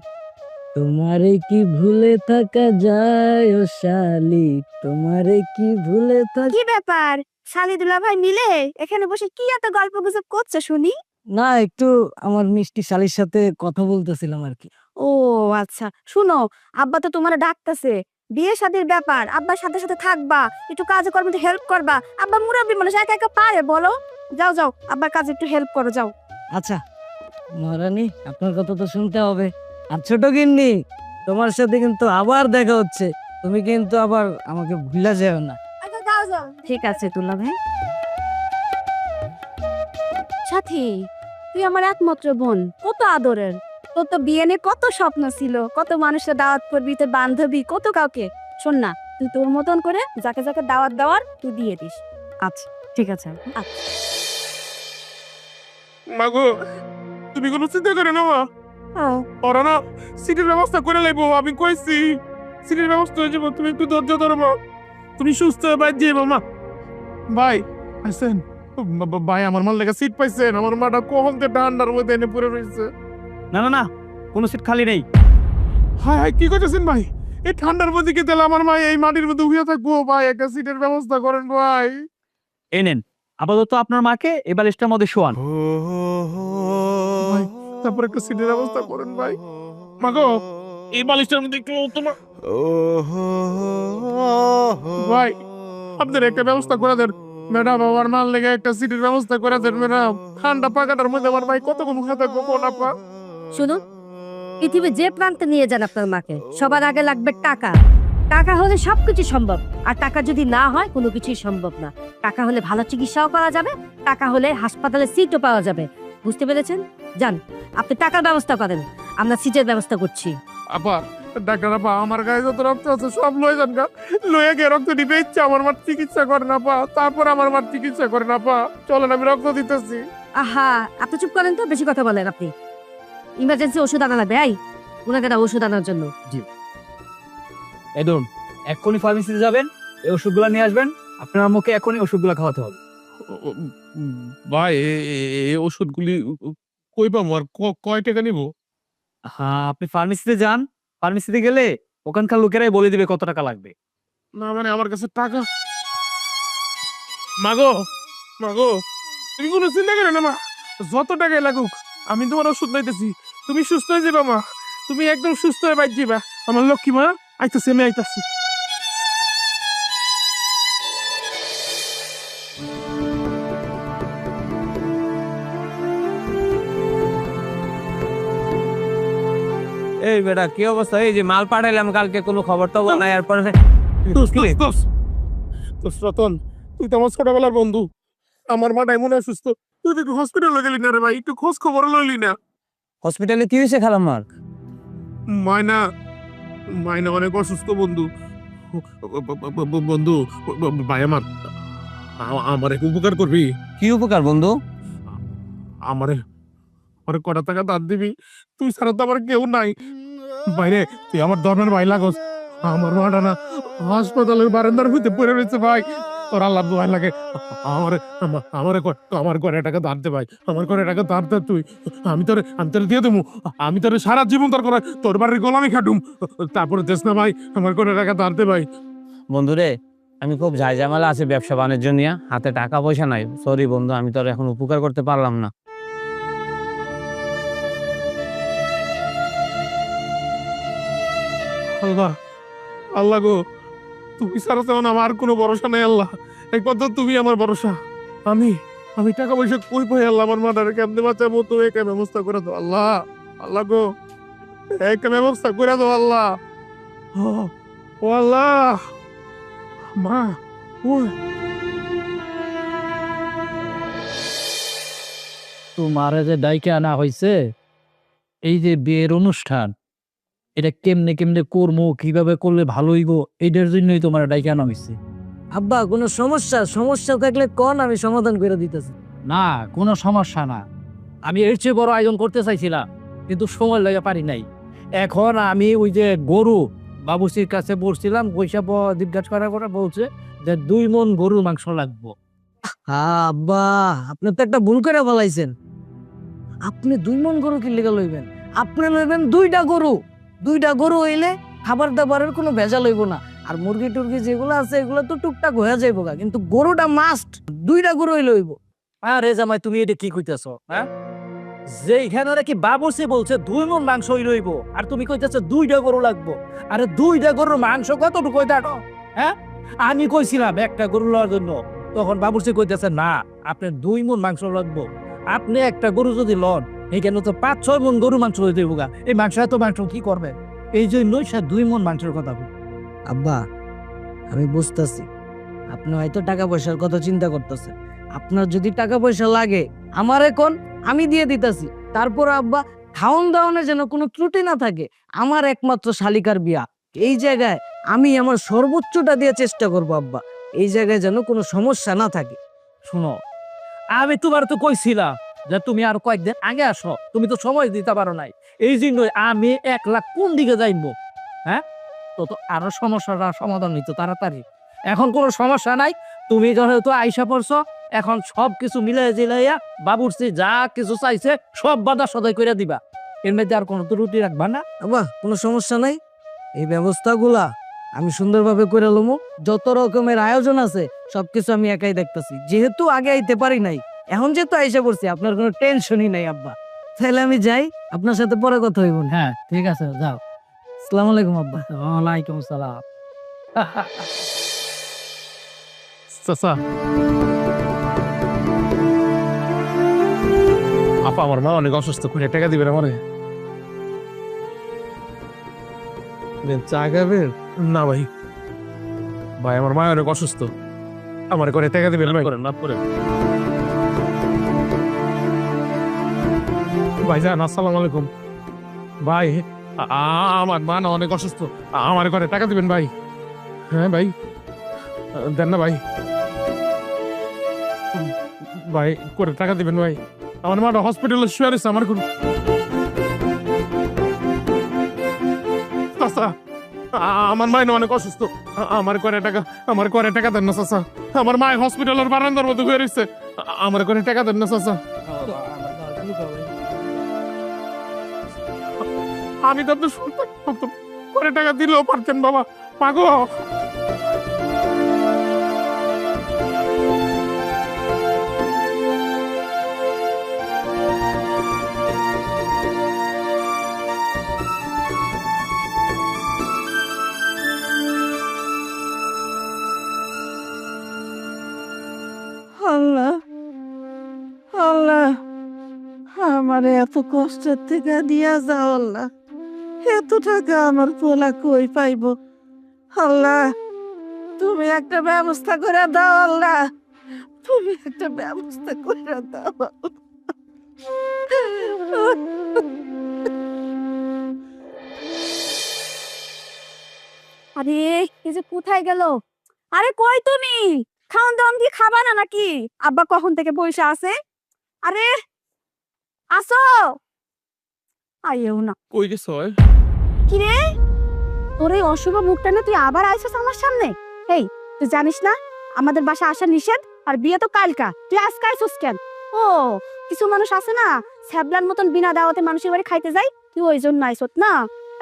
[SPEAKER 4] তোমারে কি ভুলে থাকা যায় ও শালি, তোমারে কি ভুলে থাকা।
[SPEAKER 2] কি ব্যাপার, শালি দুলা ভাই মিলে এখানে বসে কি এত গল্প গুজব করছে শুনি?
[SPEAKER 4] না, একটু আমার মিষ্টি শালির সাথে কথা বলতেছিলাম আর কি।
[SPEAKER 2] ও আচ্ছা, শুনো, আব্বা তো তোমার ডাকতেছে, বিয়ে শাদীর ব্যাপার, আব্বার সাথে সাথে থাকবা, একটু কাজে কর্মে হেল্প করবা। আব্বা মুরব্বী মানুষ, একা একা পারে বলো? যাও যাও, আব্বার কাজে একটু হেল্প করো, যাও।
[SPEAKER 4] আচ্ছা মহারানী, আপনার কথা তো শুনতে হবে। আর ছোট গিন্নি, তোমার সাথে কিন্তু আবার দেখা হচ্ছে, তুমি কিন্তু আবার আমাকে ভুলে যেও না।
[SPEAKER 2] আচ্ছা যাও যাও। ঠিক আছে দুলা ভাই। সাথী, তুই আমার একমাত্র বোন, কত আদরের। তোর তো বিয়ে নিয়ে কত স্বপ্ন ছিল, কত মানুষের দাওয়াত করবি, তোর বান্ধবী, কত কাউকে। শোন না, তুই তোর মতন করে যাকে যাকে দাওয়াত দেওয়ার তুই দিয়ে দিস। আচ্ছা ঠিক আছে। আচ্ছা
[SPEAKER 1] মাগো তুমি কোনো চিন্তা করে না মা, ওরা না সিটির ব্যবস্থা করে লাইবো, আমি কইছি সিটির ব্যবস্থা হয়ে যাবো, তুমি একটু ধৈর্য ধরো মা, তুমি সুস্থ হয়ে বাইর যাবো মা। ভাই আইসেন ভাই, আমার মার লেগে সিট পাইছেন? আমার মাটা কখন থেকে ঠান্ডার মধ্যে এনে পড়ে রয়েছে।
[SPEAKER 6] না না না, কোনো সিট খালি নেই।
[SPEAKER 1] হায় হায় কি করতেছেন ভাই? এই ঠান্ডার মধ্যে কি তাহলে আমার মা এই মাটির মধ্যে উইয়া থাকবো? ভাই একটা সিটের ব্যবস্থা করেন ভাই।
[SPEAKER 6] এই নেন, আপাতত আপনার মাকে এই বালিশটার মধ্যে শোয়ান।
[SPEAKER 1] ভাই তারপর একটা সিটের ব্যবস্থা করেন ভাই। মাগো এই বালিশটার মধ্যে একটু তোমার ভাই আপনার একটা ব্যবস্থা করে দেন ম্যাডাম, আমার মাল লেগে একটা সিটের ব্যবস্থা করে দেন ম্যাডাম। ঠান্ডা পাকাটার মধ্যে আমার ভাই কতক্ষণ উঠে থাকবো কোন আপা?
[SPEAKER 7] শুনুন, পৃথিবীর যে প্রান্তে নিয়ে যান আপনার মাকে, সবার আগে লাগবে টাকা। টাকা হলে সবকিছু সম্ভব, আর টাকা যদি না হয় কোনো কিছুই সম্ভব না। টাকা হলে ভালো চিকিৎসাও করা যাবে, টাকা হলে হাসপাতালে সিটও পাওয়া যাবে। বুঝতে পেরেছেন? যান, আপনি টাকার ব্যবস্থা করেন, আমরা সিটের ব্যবস্থা করছি।
[SPEAKER 1] আপা, ডাক্তার আপা, আমার গায়ে যত রক্ত আছে সব লয়ে যান গা, লয়ে গিয়ে রক্ত দিবে ইচ্ছা আমার মার চিকিৎসা করেন আপা, তারপর আমার মার চিকিৎসা করেন আপা। চলেন আমি রক্ত দিতেছি।
[SPEAKER 7] আহা, আপনি চুপ করেন তো, বেশি কথা বলেন আপনি। ইমার্জেন্সি ওষুধ আনা লাগবে। এই ওনাকে একটা ওষুধ আনার জন্য।
[SPEAKER 5] একদম এক্ষুনি ফার্মেসিতে যাবেন, এই ওষুধগুলো নিয়ে আসবেন, আপনার আম্মুকে এখনই ওষুধগুলো খাওয়াতে হবে।
[SPEAKER 1] ভাই এই ওষুধগুলি কই পাবো আর কয় টাকা নিবো?
[SPEAKER 5] হ্যাঁ, আপনি ফার্মেসিতে যান, ফার্মেসিতে গেলে ওখানকার লোকেরাই বলে দিবে কত টাকা লাগবে।
[SPEAKER 1] না মানে আমার কাছে টাকা। মাগো মাগো, তুমি কোনো চিন্তা করো না মা, যত টাকাই লাগুক আমি তোমার ওষুধ নাইতেছি, তুমি সুস্থ হয়ে যাবা মা, তুমি একদম সুস্থ হয়ে বাইর যাবা আমার লক্ষ্মী মা। আইতাছি আমি আইতাছি।
[SPEAKER 3] এই বেটা কি অবস্থা? এই যে মাল পাঠাইলাম কালকে, কোনো খবর তো নাই। এরপরে
[SPEAKER 1] রতন, তুই তো আমার ছোটবেলার বন্ধু, আমার মাটা এমন অসুস্থ, তুই তো একটু হসপিটালে গেলি না রে ভাই, একটু খোঁজ খবর লইলি না?
[SPEAKER 3] হসপিটালে কি হয়েছে খালাম্মার?
[SPEAKER 1] মায়না মায়না অনেক অসুস্থ বন্ধু। বন্ধু ভাই আমার এক উপকার করবি?
[SPEAKER 3] কি উপকার বন্ধু?
[SPEAKER 1] আমারে আমারে কটা টাকা দান দিবি? তুই ছাড়া তো আমার কেউ নাই বাইরে, তুই আমার ধর্মের ভাই লাগস। আমার মাটা না হাসপাতালের বারান্দার ভিতরে পড়ে রয়েছে ভাই, তোর আল্লাহ দোয়া লাগে আমার করে টাকা দান দে ভাই, আমার করে টাকা দান দে তুই, আমি তোরে দিয়ে দেবো, আমি তোরে সারা জীবন তোর বাড়ির গোলামি খাটুম, তারপরে দেশ না ভাই, আমার করে টাকা দান দে ভাই।
[SPEAKER 3] বন্ধুরে, আমি খুব ঝামেলা আছে ব্যবসা বাণিজ্য নিয়ে, হাতে টাকা পয়সা নাই। সরি বন্ধু, আমি তোর এখন উপকার করতে পারলাম না।
[SPEAKER 1] আল্লাহ আল্লাহ গো, তুমি ছাড়া তেমন আমার কোনো ভরসা নেই আল্লাহ, একমাত্র তুমি আমার ভরসা। আমি টাকা পয়সা কই পাই আল্লাহ, আমার মাটারে কেমনে বাঁচাবো? তো একটা ব্যবস্থা করে দাও আল্লাহ, আল্লাহ গো একটা ব্যবস্থা করে দাও আল্লাহ। ও আল্লাহ, মা ওই
[SPEAKER 5] তোমারে যে ডাইকে আনা হয়েছে, এই যে বিয়ের অনুষ্ঠান, এটা কেমনে কেমনে করবো, কিভাবে করলে ভালো হইব, এইটার জন্যই তোমার ডাইকে আনা হয়েছে।
[SPEAKER 7] আব্বা কোনো সমস্যা থাকলে কোন, আমি সমাধান করে দিতেছি।
[SPEAKER 5] না, কোনো সমস্যা না, আমি এর চেয়ে বড় আয়োজন করতে চাইছিলাম, কিন্তু সময় লাগে পারি নাই। এখন আমি ওই যে গরু বাবুসির কাছে বলছিলাম, পয়সা জিজ্ঞাসা করার পরে বলছে যে 2 মণ গরুর মাংস লাগবো।
[SPEAKER 7] হ্যাঁ আব্বা, আপনি তো একটা ভুল করে বলাইছেন। আপনি 2 মণ গরু কি লেগে লইবেন? আপনি লইবেন 2টা গরু। 2টা গরু হইলে খাবার দাবারের কোনো ভেজাল হইব না। আর মুরগি টুরগি যেগুলো আছে এগুলো তো টুকটাক হয়ে যাইব গা, কিন্তু গরুটা মাস্ট। 2টা গরু হইলে হইব।
[SPEAKER 5] আরে জামাই, তুমি এটা কি কইতেছ? হ্যাঁ, যেখানে নাকি বাবুসি বলছে 2 মণ মাংস লইব, আর তুমি কইতেছ 2টা গরু লাগবো। আরে 2টা গরুর মাংস কতটুকু দেখো? হ্যাঁ, আমি কইছিলাম একটা গরু লওয়ার জন্য, তখন বাবুসি কইতেছে না, আপনি 2 মণ মাংস লাগবো। আপনি একটা গরু যদি লন, এখানে তো 5-6 মণ গরু মাংস হয়ে দেবো গা। এই মাংস এত মাংস কি করবে? এই জন্যই সে 2 মণ মাংসের কথা বল।
[SPEAKER 7] আব্বা, আমি বুঝতেছি আপনি হয়তো টাকা পয়সার কথা চিন্তা করতেছেন। আপনার যদি টাকা পয়সা লাগে আমার এখন আমি দিয়ে দিতেছি। তারপর আব্বা, খাওন দাওয়ানে যেন কোনো ত্রুটি না থাকে। আমার একমাত্র শালিকার বিয়া, এই জায়গায় আমি আমার সর্বোচ্চটা দিয়ে চেষ্টা করব আব্বা, এই জায়গায় যেন কোনো সমস্যা না থাকে।
[SPEAKER 5] শুনো, আমি তোমার তো কইছিলাম যে তুমি আর কয়েকদিন আগে আসো, তুমি তো সময় দিতে পারো নাই। এই জন্যই আমি 1 লাখ কোন দিকে যাইবো? হ্যাঁ, তো আরো সমস্যাটা সমাধান হইতো তাড়াতাড়ি। এখন কোনো সমস্যা নাই, তুমি যেহেতু আইসা পড়ছো, এখন সব কিছু মিলাই জিলাইয়া বাবুর্চি যা কিছু চাইছে সব বাধা সদাই করে দিবা। এর মধ্যে আর কোনো ত্রুটি রাখবা না।
[SPEAKER 7] আব্বা, কোনো সমস্যা নাই, এই ব্যবস্থাগুলা আমি সুন্দরভাবে করে লমু। যত রকমের আয়োজন আছে সবকিছু আমি একাই দেখতেছি। যেহেতু আগে আইতে পারি নাই, এখন যেহেতু আইসা পড়ছি, আপনার কোনো টেনশনই নাই আব্বা। তাহলে আমি যাই, আপনার সাথে পরে কথা হইব।
[SPEAKER 5] হ্যাঁ ঠিক আছে, যাও।
[SPEAKER 7] আসসালামু আলাইকুম আব্বা।
[SPEAKER 5] ওয়ালাইকুম আসসালাম।
[SPEAKER 1] চাচা, আপা আমার মা অনেক অসুস্থ, করে টাকা দিবেন আমারে?
[SPEAKER 6] চা খাবেন?
[SPEAKER 1] না ভাই, ভাই আমার মা অনেক অসুস্থ, আমার করে টাকা দিবেন ভাই? না করে ভাইজান, আসসালামু আলাইকুম ভাই। আমার মা না অনেক অসুস্থ, আমার করে টাকা দিবেন ভাই? হ্যাঁ ভাই, দেন না ভাই, ভাই করে টাকা দিবেন ভাই? আমার মাটা হসপিটালে শুয়ে আছে, আমার আমার মায় না অনেক অসুস্থ। আমার করে টাকা দেন না চাচা। আমার মায় হসপিটালের বারান্দার মধ্যে হয়ে রয়েছে। আমার করে টাকা দেন না চাচা। আমি তো আপনার করে টাকা দিলেও পারতেন বাবা। পাগো
[SPEAKER 4] আল্লাহ আল্লাহ আমার এত কষ্টের থেকে দিয়া যাও আল্লাহ, এত টাকা আমার পোলা কই পাইব? আল্লাহ তুমি একটা ব্যবস্থা করে দাও আল্লাহ, তুমি একটা ব্যবস্থা করে দাও।
[SPEAKER 2] আরে এই যে কোথায় গেল? আরে কই তুমি? খাওন দাওন কি খাবা না নাকি? আব্বা কখন থেকে বসে আছে? আরে আসো, আইও না।
[SPEAKER 1] কই গেছো?
[SPEAKER 2] কি রে, তোর এই অশুভ মুখটা না তুই আবার আইছিস আমার সামনে? এই তুই জানিস না আমাদের বাসা আসা নিষেধ, আর বিয়ে তো কালকা, তুই আজকে আইছিস কেন? ও কিছু মানুষ আছে না ছ্যাবলার মতন বিনা দাওয়াতে মানুষের বাড়ি খাইতে যায়, তুই ওই জন্য আইছত না।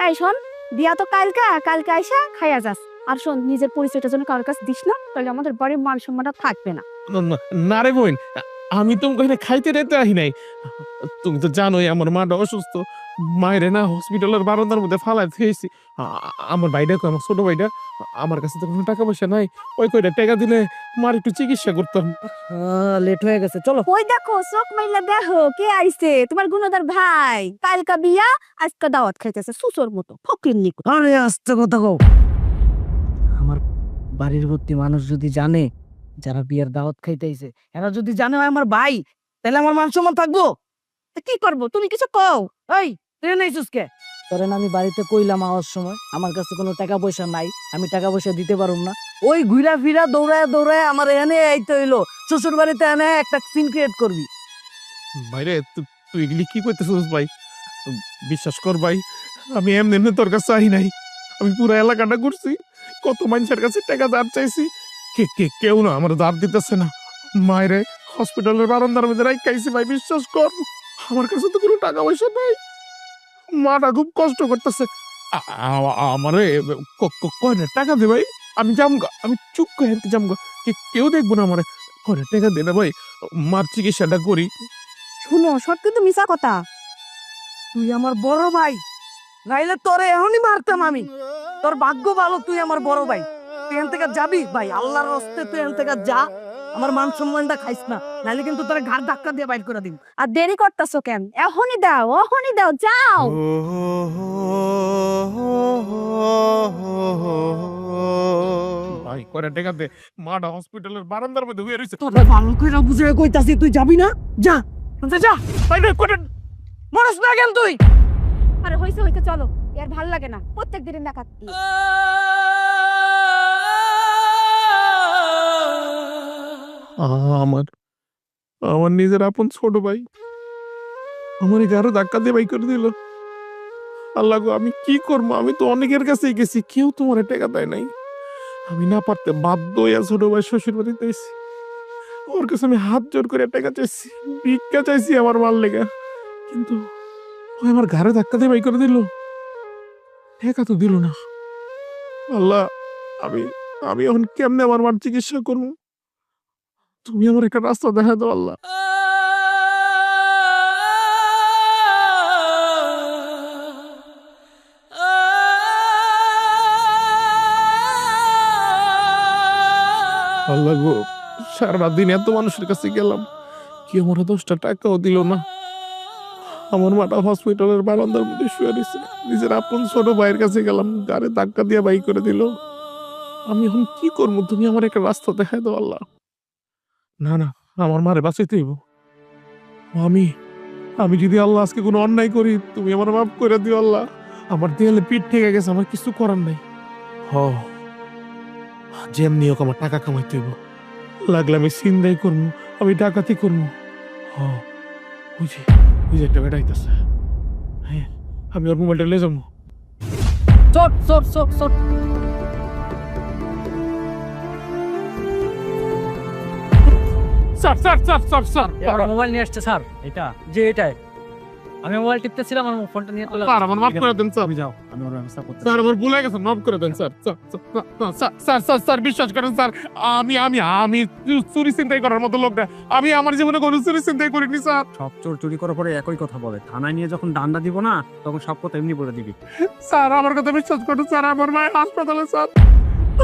[SPEAKER 2] এই শোন, বিয়া তো কালকা, কালকে আইসা খাইয়া যাস। আর শোন, নিজের পরিচয়টা যেন কারোর কাছে দিস না, তাহলে আমাদের বাড়ির মান সম্মানটা থাকবে না।
[SPEAKER 1] না রে বোন, আমি তো কইনে খাইতে রেতে আহি নাই। তুমি তো জানোই আমার মাটা অসুস্থ। মায়েরে না হসপিটালের বারান্দার মধ্যে ফালাই দিয়েছি। আমার ভাইটা কই, আমার ছোট ভাইটা, আমার কাছে তো কোনো টাকা পয়সা নাই। ওই কইটা টাকা দিলে মার একটু চিকিৎসা করতাম।
[SPEAKER 5] লেট হয়ে গেছে, চলো।
[SPEAKER 2] ওই দেখো, চোখ মাইলা দেখো কে আইছে, তোমার গুণদার ভাই। কালকা বিয়া, আজকে দাওয়াত খাইতেছে সুসোর মতো ফকির নিকো।
[SPEAKER 5] আরে আস্তে কথা কও। আমার বাড়ির ভর্তি মানুষ যদি জানে যারা বিয়ের দাওয়াত খাইতেছে, এরা যদি জানে হয় আমার ভাই, তাহলে আমার মান সম্মান থাকবো?
[SPEAKER 2] কি করবো, তুমি কিছু কও।
[SPEAKER 5] এই তুই নাইছিস কে? তোরেন আমি বাড়িতে কইলাম আওয়ার সময় আমার কাছে কোনো টাকা পয়সা নাই, আমি টাকা পয়সা দিতে পারুম না। ওই ঘুরা ফিরা দৌড়ায় দৌড়ায় আমার এনে আইতে হইলো। শ্বশুর বাড়িতে এনে একটা সিন ক্রিয়েট করবি।
[SPEAKER 1] ভাইরে তুই এগুলি কি করতেছিস ভাই? বিশ্বাস কর ভাই, আমি এমনি এমনি তোর কাছে আহি নাই। আমি পুরো এলাকাটা ঘুরছি, কত মানুষের কাছে টাকা ধার চাইছি, কেউ না আমার ধার দিতেছে না। মায়েরে হসপিটালের বারান্দার মধ্যে রাখাইছি ভাই, বিশ্বাস কর। আমার কাছে তো কোনো টাকা পয়সা নাই। মাটা খুব কষ্ট করতেছে। আমারে কয়টা টাকা দে ভাই, আমি যামগা, আমি চুপ করে যামগা, কেউ দেখবো না আমারে। কয়টা টাকা দে না ভাই, মার চিকিৎসাটা করি।
[SPEAKER 2] শুনো, সত্যি তো মিশা কথা।
[SPEAKER 5] তুই আমার বড় ভাই, নাইলে তোরে এখনই মারতাম আমি। তোর ভাগ্য ভালো তুই আমার বড় ভাই। তুই এখান থেকে যাবি ভাই, আল্লাহর হস্তে তুই এখান থেকে যা। আমার মান সম্মানটা খাইস না, নাইলে কিন্তু তোর ঘাড় ধাক্কা দিয়ে বাইর করে দিন।
[SPEAKER 2] আর দেরি করতেছো কেন? এখনই দাও, যাও।
[SPEAKER 1] ভাই কয়টা টাকা দে, মাটা হসপিটালের বারান্দার মধ্যে হয়ে রয়েছে।
[SPEAKER 5] তোরা ভালো করে বুঝে কইতাছি, তুই যাবি না? যা যা।
[SPEAKER 1] ভাই রে, কয়টা
[SPEAKER 5] মরস না কেন তুই?
[SPEAKER 2] আরে হইছে চলো, এর ভাল লাগে না প্রত্যেক দিনের না কাটতি।
[SPEAKER 1] আমার নিজের আপন ছোট ভাই আমার গারো ধাক্কা দিয়ে বাই করে দিল। আল্লাহ গো, আমি কি করবো? আমি তো অনেকের কাছেই গেছি, কেউ তোমার টাকা দেয় নাই। আমি না পারতে বাধ্য হইয়া ছোট ভাই শ্বশুর বাড়িতে এসেছি। ওর কাছে আমি হাত জোর করে টাকা চাইছি, ভিক্ষা চাইছি আমার মাল লেগা, কিন্তু ওই আমার ঘরে ধাক্কা দিয়ে বাই করে দিল। টাকা তো দিল না। আল্লাহ, আমি এখন কেমনে আমার মার চিকিৎসা করবো? তুমি আমার একটা রাস্তা দেখা দাও আল্লাহ। আল্লাহ গো, সারা দিন এত মানুষের কাছে গেলাম, কি আমার 10টা টাকাও দিল না। আমার মাটা হসপিটালের বারান্দার মধ্যে শুয়ে রয়েছে। নিজের আপন ছোট ভাইয়ের কাছে গেলাম, গাড়ি ধাক্কা দিয়ে বাই করে দিল। আমি এখন কি করবো? তুমি আমার একটা রাস্তা দেখাই দাও আল্লাহ। না না, আমার মারে বাঁচাইতে হইব। আমি যদি আল্লাহ আজকে কোনো অন্যায় করি, তুমি আমার মাফ করে দিও আল্লাহ। আমার দেয়ালে পিঠ ঠেকে গেছে, আমার কিছু করার নাই। যেমনি হোক আমার টাকা কামাইতে হইব। লাগলে আমি চিন্তাই করবো, আমি ডাকাতি করবো। বুঝি একটা বেটা আইতাছে। হ্যাঁ, আমি ওর মোবাইলটা লে যাবো।
[SPEAKER 5] চট চট চট চট।
[SPEAKER 1] Sir sir sir sir sir
[SPEAKER 5] আমার মোবাইল নিয়ে আসছে স্যার। এটা যে এটাই আমি মোবাইল টিপতেছিলাম, আমার ফোনটা নিয়ে চলে
[SPEAKER 1] স্যার আমার মাফ করে দেন স্যার।
[SPEAKER 6] তুমি যাও, আমি ওর ব্যবস্থা করতে
[SPEAKER 1] স্যার আমার ভুলে গেছে, মাফ করে দেন sir. Sir sir sir sir sir বিশ্বাস করেন স্যার, আমি আমি আমি চুরি চিন্তাই করার মতো লোক না। আমি আমার জীবনে কোনো চুরি চিন্তাই করিনি স্যার।
[SPEAKER 6] সব চোর চুরি করার পরে একই কথা বলে, থানায় নিয়ে যখন ডান্ডা দিব না তখন সব কথা এমনি বলে দিবি।
[SPEAKER 1] স্যার আমার কথা বিশ্বাস করুন স্যার, আমার ভাই হাসপাতালে স্যার,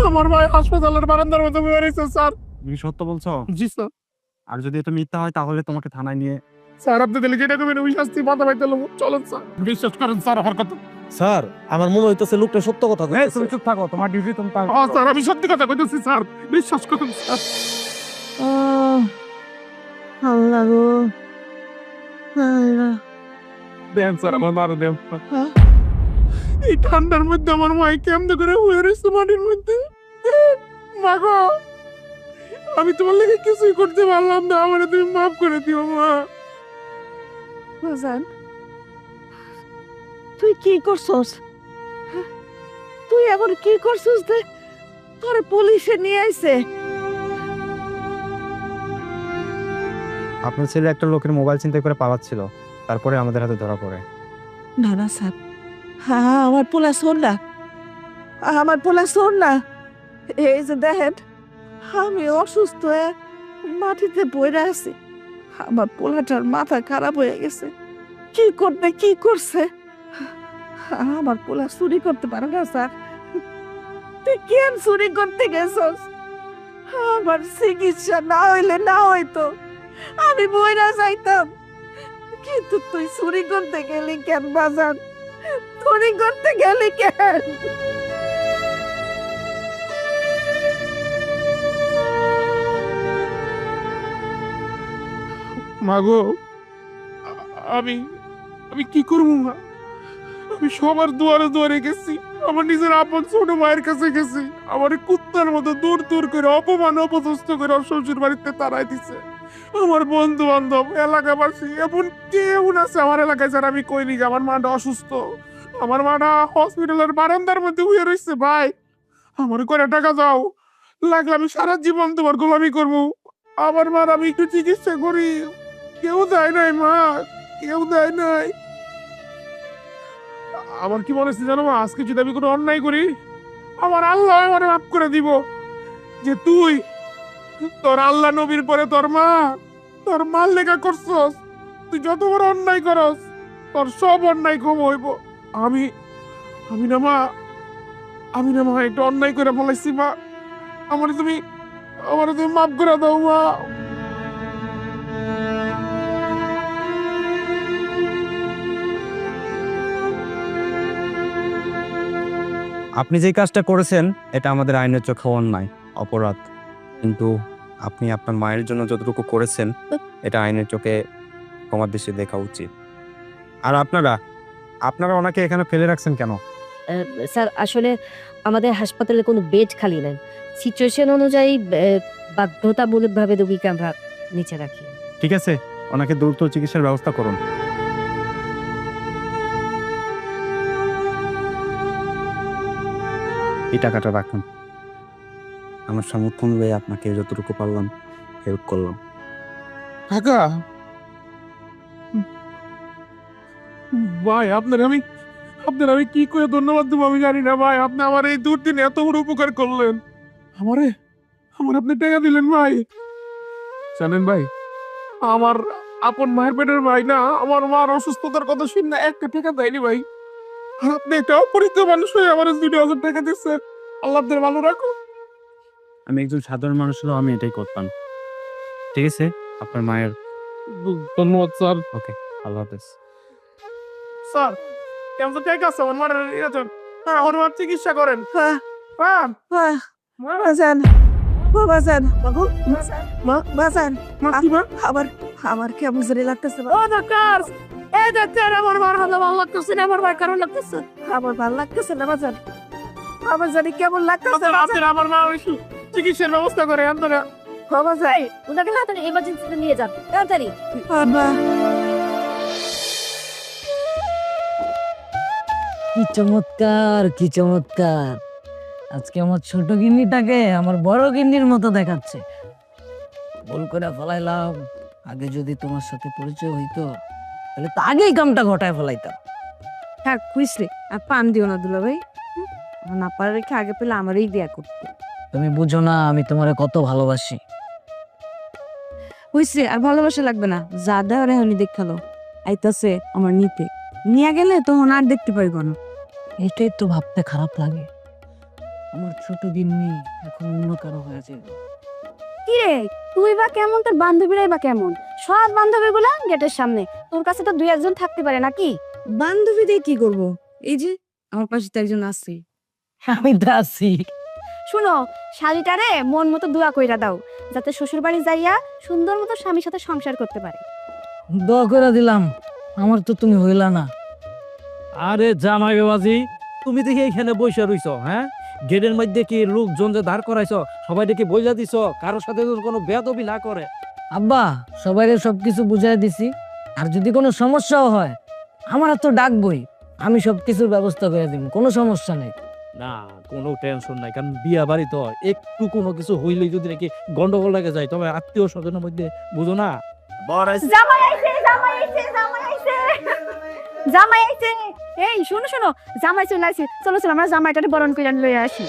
[SPEAKER 1] আমার ভাই হাসপাতালের বারান্দার মধ্যে বসে রয়েছে স্যার।
[SPEAKER 6] তুমি সত্য বলছো?
[SPEAKER 1] জি স্যার।
[SPEAKER 6] আর যদি এটা মিথ্যা হয় তাহলে তোমাকে থানায় নিয়ে।
[SPEAKER 1] স্যার আপনি দিলে যেটা করবেন ওই শাস্তি মাথা পাইতে লোক চলেন স্যার, বিশ্বাস করেন স্যার আমার কথা।
[SPEAKER 6] স্যার আমার মনে হইতেছে লোকটা সত্য কথা কইছে। তুমি চুপ থাকো, তোমার ডিউটি তুমি পারো।
[SPEAKER 1] স্যার আমি সত্যি কথা কইতেছি স্যার, বিশ্বাস করেন স্যার।
[SPEAKER 4] আল্লাহ গো, আল্লাহ।
[SPEAKER 1] দেন স্যার আমার মারা দেন।
[SPEAKER 4] হ্যাঁ?
[SPEAKER 1] এই ঠান্ডার মধ্যে আমার মাই কেমনে করে হয়ে রয়েছে মাটির মধ্যে। মা গো, আমি তোমার লেগে কিছুই করতে পারলাম না, আমার তুমি মাফ করে দিও মা।
[SPEAKER 4] বাজান, তুই কি করছস? হ্যাঁ? তুই এখন কি করছস যে তোরে পুলিশে নিয়ে আইছে?
[SPEAKER 6] আপনার ছেলে একটা লোকের মোবাইল চিন্তা করে পালাচ্ছিল, তারপরে আমাদের হাতে ধরা পড়ে।
[SPEAKER 4] না না স্যার, হ্যাঁ আমার পোলা শোন না, আমার পোলা শোন না। এই যে দেখেন আমি অসুস্থ হয়ে মাটিতে পড়ে আছি, আমার পোলাটার মাথা খারাপ হয়ে গেছে। কি করতে কি করছে? আমার পোলা চুরি করতে পারে না স্যার। তুই কেন চুরি করতে গেছস? আমার চিকিৎসা না হইলে না হইতো, আমি বইরা যাইতাম। কিন্তু তুই চুরি করতে গেলি কেন বাজান? চুরি করতে গেলি কেন?
[SPEAKER 1] মা গো, আমি আমি কি করবো মা? আমি সবার দুয়ারে দুয়ারে গেছি, আমার নিজের আপন ছোট মায়ের কাছে গেছি, আমার কুত্তার মতো দূর দূর করে অপমান অপদস্থ করে ওর শ্বশুর বাড়িতে তাড়াই দিছে। আমার বন্ধু বান্ধব এলাকাবাসী এমন কেউ আছে আমার এলাকায় যারা আমি কইনি যে আমার মাটা অসুস্থ, আমার মাটা হসপিটালের বারান্দার মধ্যে হয়ে রয়েছে। ভাই আমার করে টাকা দাও, লাগলে আমি সারা জীবন তোমার গোলামি করবো, আমার মার আমি একটু চিকিৎসা করি। কেউ দেয় নাই মা, কেউ দেয় নাই। আমার কি মনে হচ্ছে জানো মা, আজকে যদি আমি কোনো অন্যায় করি আমার আল্লাহ আমার মাফ করে দিব। যে তুই তোর আল্লাহ নবীর পরে তোর মা, তোর মাল লেখা করছস, তুই যত বড় অন্যায় করস তোর সব অন্যায় ক্ষম হইব। আমি আমি না মা, আমি না মা একটা অন্যায় করে ফেলাইছি মা, আমার তুমি মাফ করে দাও মা।
[SPEAKER 6] আপনি যে কাজটা করেছেন এটা আমাদের আইনের চোখে অন্যায়, অপরাধ, কিন্তু আপনি আপনার মায়ের জন্য যতটুকু করেছেন এটা আইনের চোখে ক্ষমার দৃষ্টিতে দেখা উচিত। আর আপনারা ওনাকে এখানে ফেলে রাখছেন কেন?
[SPEAKER 7] স্যার আসলে আমাদের হাসপাতালে কোনো বেড খালি নেই, সিচুয়েশন অনুযায়ী বাধ্যতামূলকভাবে রোগীকে আমরা নিচে রাখি।
[SPEAKER 6] ঠিক আছে, ওনাকে দ্রুত চিকিৎসার ব্যবস্থা করুন। এই টাকাটা রাখুন, আমার সামর্থ্য অনুযায়ী আপনাকে যতটুকু পারলাম হেল্প করলাম।
[SPEAKER 1] কাকা ভাই, আপনার আমি কি করে ধন্যবাদ দেবো আমি জানি না ভাই। আপনি আমার এই দুর্দিনে এত বড় উপকার করলেন, আমার আপনি টাকা দিলেন ভাই। জানেন ভাই, আমার আপন মায়ের পেটের ভাই না, আমার মার অসুস্থতার কথা শুনে না একটা টাকা দেয়নি ভাই। আর আপনি একটা অপরিচিত মানুষ হয়ে আমার 2,000 টাকা দিচ্ছেন। আল্লাহ আপনার ভালো রাখো।
[SPEAKER 6] আমি একজন সাধারণ মানুষ হলেও আমি এটাই করতাম। ঠিক আছে, আপনার মায়ের
[SPEAKER 1] ধন্যবাদ স্যার।
[SPEAKER 6] ওকে, আল্লাহ হাফেজ।
[SPEAKER 1] স্যার কেমন ঠিক আছে আমার মার আমার মার চিকিৎসা করেন।
[SPEAKER 4] হ্যাঁ,
[SPEAKER 1] হ্যাঁ
[SPEAKER 4] হ্যাঁ,
[SPEAKER 1] মা,
[SPEAKER 4] বাজান, ও বাজান,
[SPEAKER 1] মাগো,
[SPEAKER 4] বাজান,
[SPEAKER 1] মা কি মা?
[SPEAKER 4] আমার কেমন জানি লাগতেছে।
[SPEAKER 1] ও ডাক্তার, এই ডাক্তার আমার মার ভালো লাগতেছে না, আমার মার কারণ লাগতেছে।
[SPEAKER 4] আমার ভালো লাগতেছে না বাজান, আমার জানি কেমন লাগতেছে।
[SPEAKER 1] আপনারা আমার মা চিকিৎসার ব্যবস্থা করে আপনারা।
[SPEAKER 4] বাজান,
[SPEAKER 7] ওনাকে তাড়াতাড়ি এমার্জেন্সিতে নিয়ে যান, তাড়াতাড়ি।
[SPEAKER 4] বাবা,
[SPEAKER 8] কি চমৎকার, কি চমৎকার! আজকে আমার ছোট গিন্নিটাকে আমার বড় গিন্নির মতো দেখাচ্ছে। ভুল করে ফেলাইলাম। আগে যদি তোমার সাথে পরিচয় হইতো তাহলে তো আগেই কামটা ঘটায় ফেলাইতাম।
[SPEAKER 2] থাক খুঁজলে আর পান দিও না দুলা ভাই, না পারে রেখে আগে পেলে আমারই বিয়া করতে।
[SPEAKER 8] তুমি বুঝো না আমি তোমারে কত ভালোবাসি।
[SPEAKER 2] হইছে, আর ভালোবাসা লাগবে না, যা দেওয়ার এখনই দেখালো। আইতাছে আমার নিতে, নিয়ে গেলে তখন আর দেখতে পাইব না।
[SPEAKER 8] এটাই তো ভাবতে খারাপ লাগে। আমার ছোট গিন্নি এখন অন্য কারো হয়ে যাবে।
[SPEAKER 2] কি রে, তুই বা কেমন, তোর বান্ধবীরাই বা কেমন? সব বান্ধবীগুলা গেটের সামনে, তোর কাছে তো দুই একজন থাকতে পারে নাকি? বান্ধবী দিয়ে কি করব? এই যে আমার পাশে তো একজন আছে।
[SPEAKER 8] আমি তো আছি।
[SPEAKER 2] শুনো, শাড়িটারে মন মতো দোয়া কইরা দাও, যাতে শ্বশুর বাড়ি যাইয়া সুন্দর মতো স্বামীর সাথে সংসার করতে পারে।
[SPEAKER 8] দোয়া করে দিলাম, আমার তো তুমি হইলা না।
[SPEAKER 5] আরে জামাই বাবাজি, তুমি দেখি এখানে বসে রইছো, হ্যাঁ? গেটের মধ্যে কি লোকজন যে দাঁড় করাইছো, সবাই দেখি বইলা দিছো, কারোর সাথে যেন কোনো বেয়াদবি না করে।
[SPEAKER 8] আব্বা, সবাইকে সবকিছু বুঝাই দিছি। আর যদি কোনো সমস্যাও হয় আমার তো ডাকবই, আমি সবকিছুর ব্যবস্থা করে দিব, কোনো সমস্যা নেই।
[SPEAKER 5] না, কোনো টেনশন নাই, কারণ বিয়া বাড়ি তো একটু কোনো কিছু হইলেই যদি নাকি গন্ডগোল লাগে যায়, তবে আত্মীয় স্বজনের মধ্যে বুঝো না।
[SPEAKER 2] জামাই আইছে, জামাই আইছে, জামাই আইছে, জামাই আইছে। এই শোনো শোনো, জামাই চলে আইছে, চলো চলো আমরা জামাইটারে বরণ কইরা লইয়া আসি।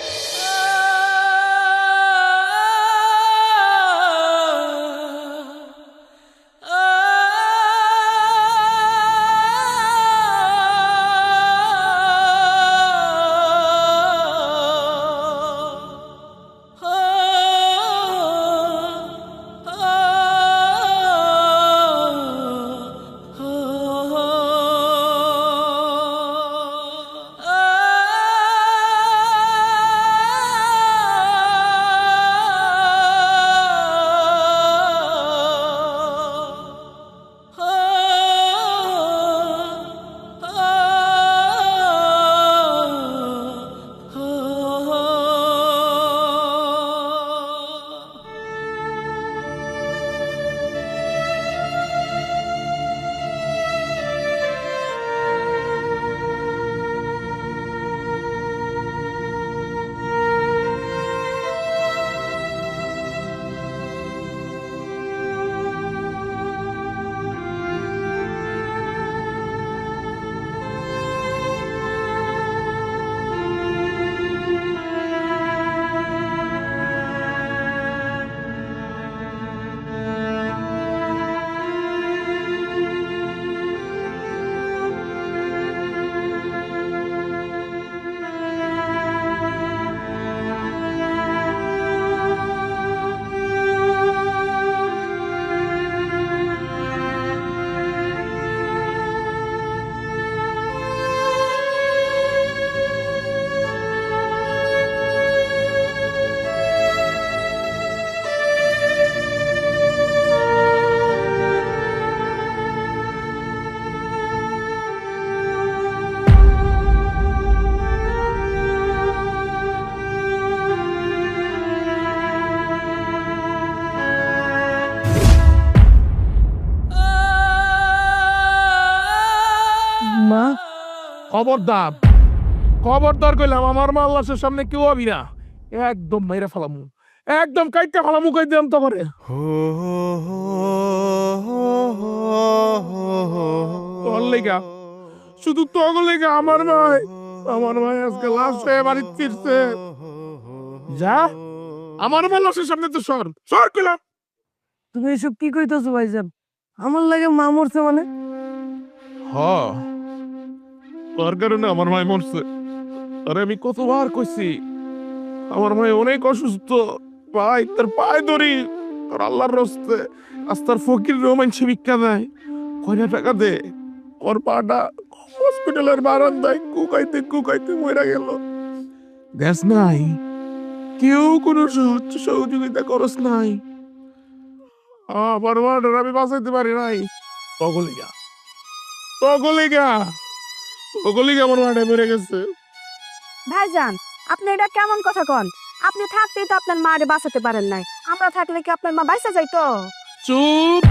[SPEAKER 4] মা,
[SPEAKER 1] খবরদার, খবরদার কইলাম, আমার মা আল্লাহর সামনে কেউ হবি না। একদম মেরে ফেলামু, একদম কাইটা ফেলামু, কই দিলাম তো করে। তোর লেগা, শুধু তোর লেগা আমার মায় আজকে লাশ হয়ে বাড়ি ফিরছে। যা, আমার মা লাশের সামনে তো সর সর কইলাম।
[SPEAKER 4] তুমি এসব কি কইতেছো ভাইজান? আমার লাগে মা মরছে মানে?
[SPEAKER 1] হ, তোর কারণে আমার মায় মরছে। আরে আমি কতবার কইছি আমার মায় অনেক অসুস্থ, ভাই তার পায়ে ধরি, তোর আল্লাহর রস্তে আস্তার ফকির রোমান সে ভিক্ষা দেয়, কয়টা টাকা দে। ওর পাটা হসপিটালের বারান্দায় কুকাইতে কুকাইতে মরে গেল। গ্যাস নাই, কেউ কোনো সহযোগিতা করস নাই, আমার মাটার আমি বাঁচাইতে পারি নাই। তগলিগা তগলিগা তগলিগা আমার মাটা মরে গেছে।
[SPEAKER 2] ভাইজান, আপনি এটা কেমন কথা কন? আপনি থাকতেই তো আপনার মারে বাঁচাতে পারেন নাই, আমরা থাকলে কি আপনার মা বাইসা যাইতো?
[SPEAKER 1] চুপ,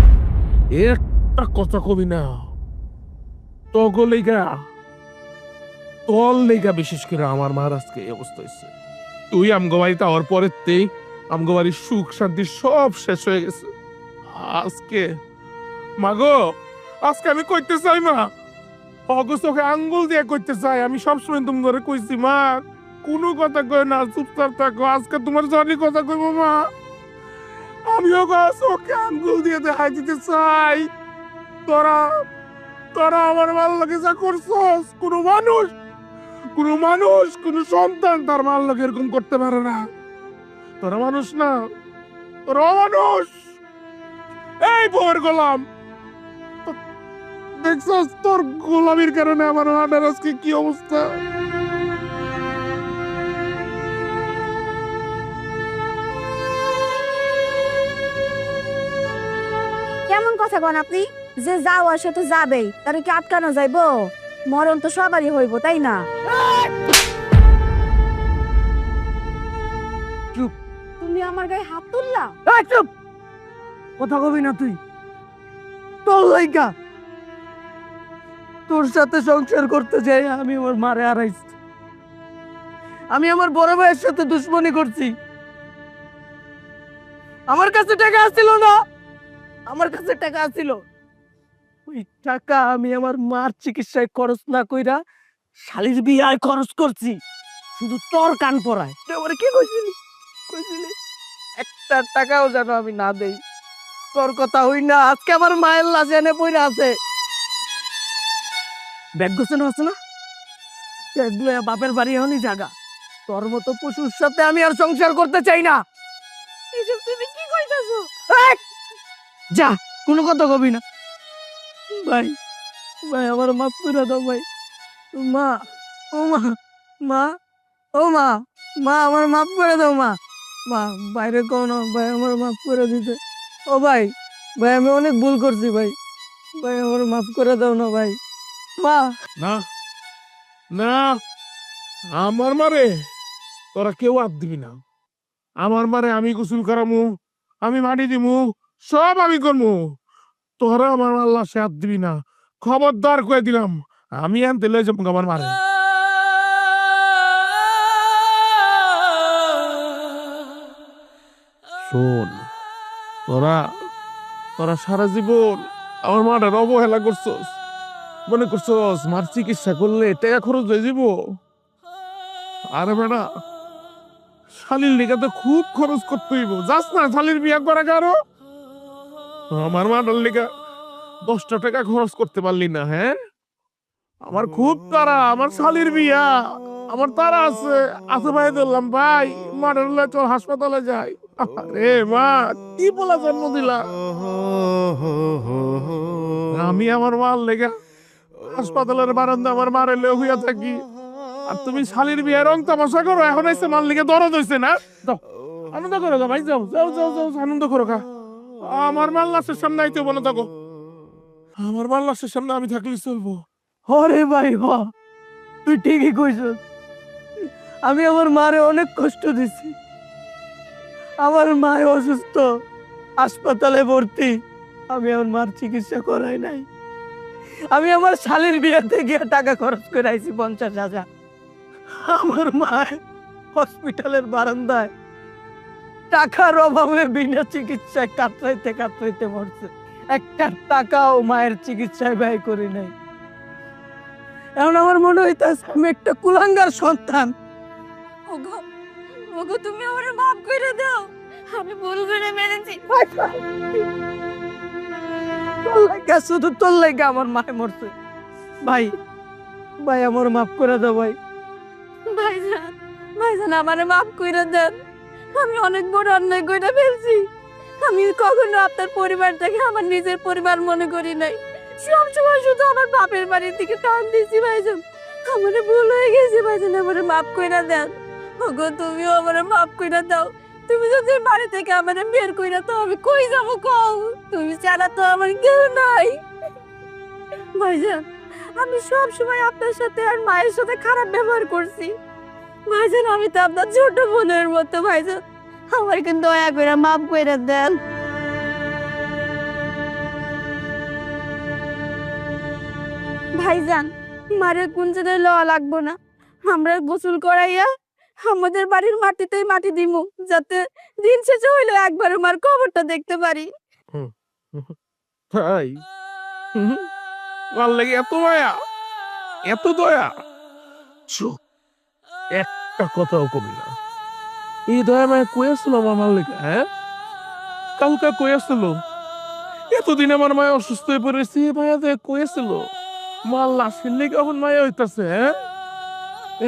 [SPEAKER 1] একটা কথা কবি না। তগলিগা তল লেগা বিশেষ করে আমার মার আজকে এই অবস্থা হয়েছে। তুই আমগো বাড়িতে হওয়ার পরেতেই আমগো বাড়ির সুখ শান্তি সব শেষ হয়ে গেছে। আজকে মাগো, আজকে আমি কইতে চাই মা, অগো চোখে আঙ্গুল দিয়ে কইতে চাই, আমি সবসময় তুমি করে কইছি মা কোনো কথা কই না, চুপচাপ থাকো। আজকে তোমার জনি কথা কইবো মা, আমিও চোখে আঙ্গুল দিয়ে দেখাই দিতে চাই। তোরা তোরা আমার মাল লাগে যা করছস, কোনো মানুষ কোনো সন্তান তার মাল লাগে এরকম করতে পারে না। তোরা মানুষ না, তোরা অমানুষ। এই বউয়ের গোলাম, দেখছস তোর গোলামির কারণে আমার মাটার আজকে কি অবস্থা।
[SPEAKER 2] কেমন কথা কন আপনি? যে যাওয়ার সে তো যাবেই, তার কি আটকানো যাইবো? মরণ তো সবারই হইব, তাই না?
[SPEAKER 8] চুপ।
[SPEAKER 2] তুমি আমার গায়ে হাত তুললা?
[SPEAKER 8] চুপ, কথা কবি না তুই। তোর লাইগা তোর সাথে সংসার করতে যাই আমি আমার মারে হারাইছি। আমি আমার বড় ভাইয়ের সাথে দুশ্মনী করছি। আমার কাছে টাকা আসছিল না, আমার কাছে টাকা আসছিল, ওই টাকা আমি আমার মার চিকিৎসায় খরচ না কইরা শালির বিয়ায় খরচ করছি, শুধু তোর কান পড়ায়। তুই আমারে কি কইছিলি? একটা টাকাও যেন আমি না দেই। তোর কথা হই না, আজকে আমার মায়ের লাশ এনে পড়ে আছে। ব্যাগ গোছানো আছে না, এগুলো বাপের বাড়ি এখনই জায়গা। তোর মতো পশুর সাথে আমি আর সংসার করতে চাই না।
[SPEAKER 2] এসব তুমি কি কইতাছো?
[SPEAKER 8] যা, কোনো কথা কবি না। ভাই ভাই আমার মাফ করে দাও ভাই। মা, ও মা, মা, ও মা, মা আমার মাফ করে দাও মা। মা বাইরে কোন ভাই আমার মাফ করে দিতে। ও ভাই, ভাই আমি অনেক ভুল করছি ভাই, ভাই আমার মাফ করে দাও না ভাই। মা,
[SPEAKER 1] না না, আমার মারে তোরা কেউ হাত দিবি না। আমার মারে আমি গোসল করামু, আমি মাটি দিমু, সব আমি করবো। তোরা আমার আল্লাহ সে হাত দিবি না, খবরদার কয়ে দিলাম। আমি আনতে লয়ে যাবো আমার মারে। শোন, তোরা তোরা সারা জীবন আমার মাটার অবহেলা করছস, মনে করছস মার চিকিৎসা করলে টাকা খরচ হয়ে যাব। আরে বেটা, শালির লিগা তো খুব খরচ করতে হইব। যাস না শালির বিয়া করা কারো, আমার মাটার লিগা 10টা টাকা খরচ করতে পারলি না? হ্যাঁ, আমার খুব তারা, আমার শালির বিয়া, আমার তারা আছে। আছে ভাই, ধরলাম ভাই মাটার লয়ে চল হাসপাতালে যাই। আরে মা, কি বলা জন্ম দিলা? আমি আমার মার লেগা হাসপাতালের বারান্দা আমার মারে লয়ে হইয়া থাকি, আর তুমি শালির বিয়ে রং তামাশা করো। এখন এসে মার লেগে দরদ হইছে না? যাও আনন্দ করো গা ভাই, যাও যাও যাও যাও আনন্দ করো গা। আমার মার লাশের সামনে আইতে বলো থাকো, আমার মার লাশের সামনে আমি থাকলে চলবো।
[SPEAKER 8] হরে ভাই হ, তুই ঠিকই কইছিস। আমি আমার মারে অনেক কষ্ট দিছি। আমার মা অসুস্থ, হাসপাতালে ভর্তি, আমি আমার মার চিকিৎসা করাই নাই। আমি আমার শালীর বিয়েতে গিয়ে টাকা খরচ করে আইছি 50,000। আমার মা হসপিটালের বারান্দায় টাকার অভাবে বিনা চিকিৎসায় কাতরাইতে কাতরাইতে মরছে। একটা টাকাও মায়ের চিকিৎসায় ব্যয় করি নাই। এখন আমার মনে হইতাছে আমি একটা কুলাঙ্গার সন্তান।
[SPEAKER 2] ওগো, ওগো তুমি আমারে মাফ করে দাও, আমি ভুল করে মেরেছি।
[SPEAKER 8] তোর লাগা, শুধু তোর লাগা আমার মায়ে মরছে। ভাই, ভাই আমার মাফ করে দাও ভাই।
[SPEAKER 2] ভাইজান, ভাইজান আমারে মাফ করে দেন, আমি অনেক বড় অন্যায় করে ফেলছি। আমি কখনো আপনার পরিবারটাকে আমার নিজের পরিবার মনে করি নাই, সবসময় শুধু আমার বাপের বাড়ির দিকে টান দিছি। ভাইজান আমারে ভুল হয়ে গেছে, ভাইজান আমারে মাফ করে দেন। ওগো তুমিও আমারে মাফ করে দাও। তুমি যদি বাড়ি থেকে আমারে বের কইরা তো আমি কই যাব কও? তুমি ছাড়া তো আমার কেউ নাই। ভাইজান আমি সব সময় আপনার সাথে আর মায়ের সাথে খারাপ ব্যবহার করছি। ভাইজান আমি তো আপনার ছোট বোনের মতো। ভাইজান আমার কিন্তু দয়া করে মাফ করে দেন। ভাইজান মারে কোন জায়গায় লওয়া লাগবো না, আমরা গোসল করাইয়া আমাদের বাড়ির মাটিতেই মাটি দিমু, যাতে দিন শেষে হইলে একবার মার কবরটা দেখতে পারি।
[SPEAKER 1] তাই মার লেগে এত মায়া, এত দয়া, চুপ, একটা কথাও কবি না। এই দয়া মায়া কয়েছিল আমার মার লেগে, হ্যাঁ কালকা কয়েছিল, এতদিন আমার মায়া অসুস্থ হয়ে পড়েছি, মায়া দেখ কয়েছিল মার লাশের লেগে এখন মায়া হইতাছে, হ্যাঁ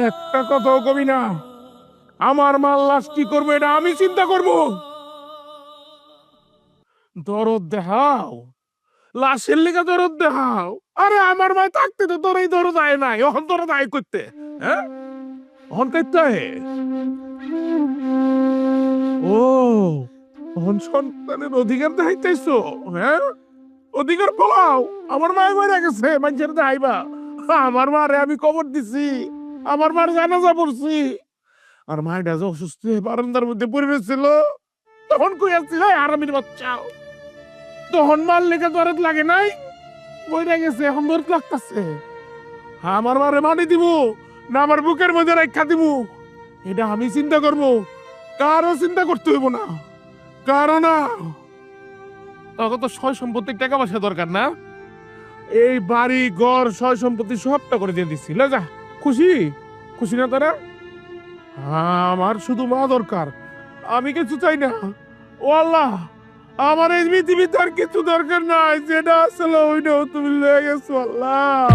[SPEAKER 1] একটা কথাও কবি না। আমার মার লাশ কি করবো এটা আমি চিন্তা করবো। দরদ দেখাও, লাশের লেগে দরদ দেখাও। আরে আমার মায় থাকতে তো তোর এই দরদ আয় নাই, এখন দরদ আয় করতে, হ্যাঁ এখন করতে ও এখন সন্তানের অধিকার দেখাইতেছো, হ্যাঁ অধিকার বলাও। আমার মায় মরে গেছে, মানুষের দেখাইবা। আমার মারে আমি কবর দিছি, আমার মার জানাজা পড়ছি, আর মায়ের যে অসুস্থ হয়ে বারান্দার মধ্যে পড়ে ছিল, তখন কই আসছিল আরামের বাচ্চা, তখন মার লেগে দরদ লাগে নাই, মরে গেছে এখন দরদ লাগতেছে। আমার মারে মানি দিব না আমার বুকের মধ্যে রাখা দিব, এটা আমি চিন্তা করব, কারো চিন্তা করতে হইব না, কারো না। তখন তো সয় সম্পত্তির টাকা পয়সা দরকার না, এই বাড়ি ঘর সয় সম্পত্তি সবটা করে দিয়ে দিচ্ছি। যা খুশি, খুশি না তারা? আমার শুধু মা দরকার, আমি কিছু চাই না। ও আল্লাহ, আমার এই পৃথিবীতে আর কিছু দরকার নাই, যেটা আসলে ওইটাও তুমি লেগে গেছো আল্লাহ।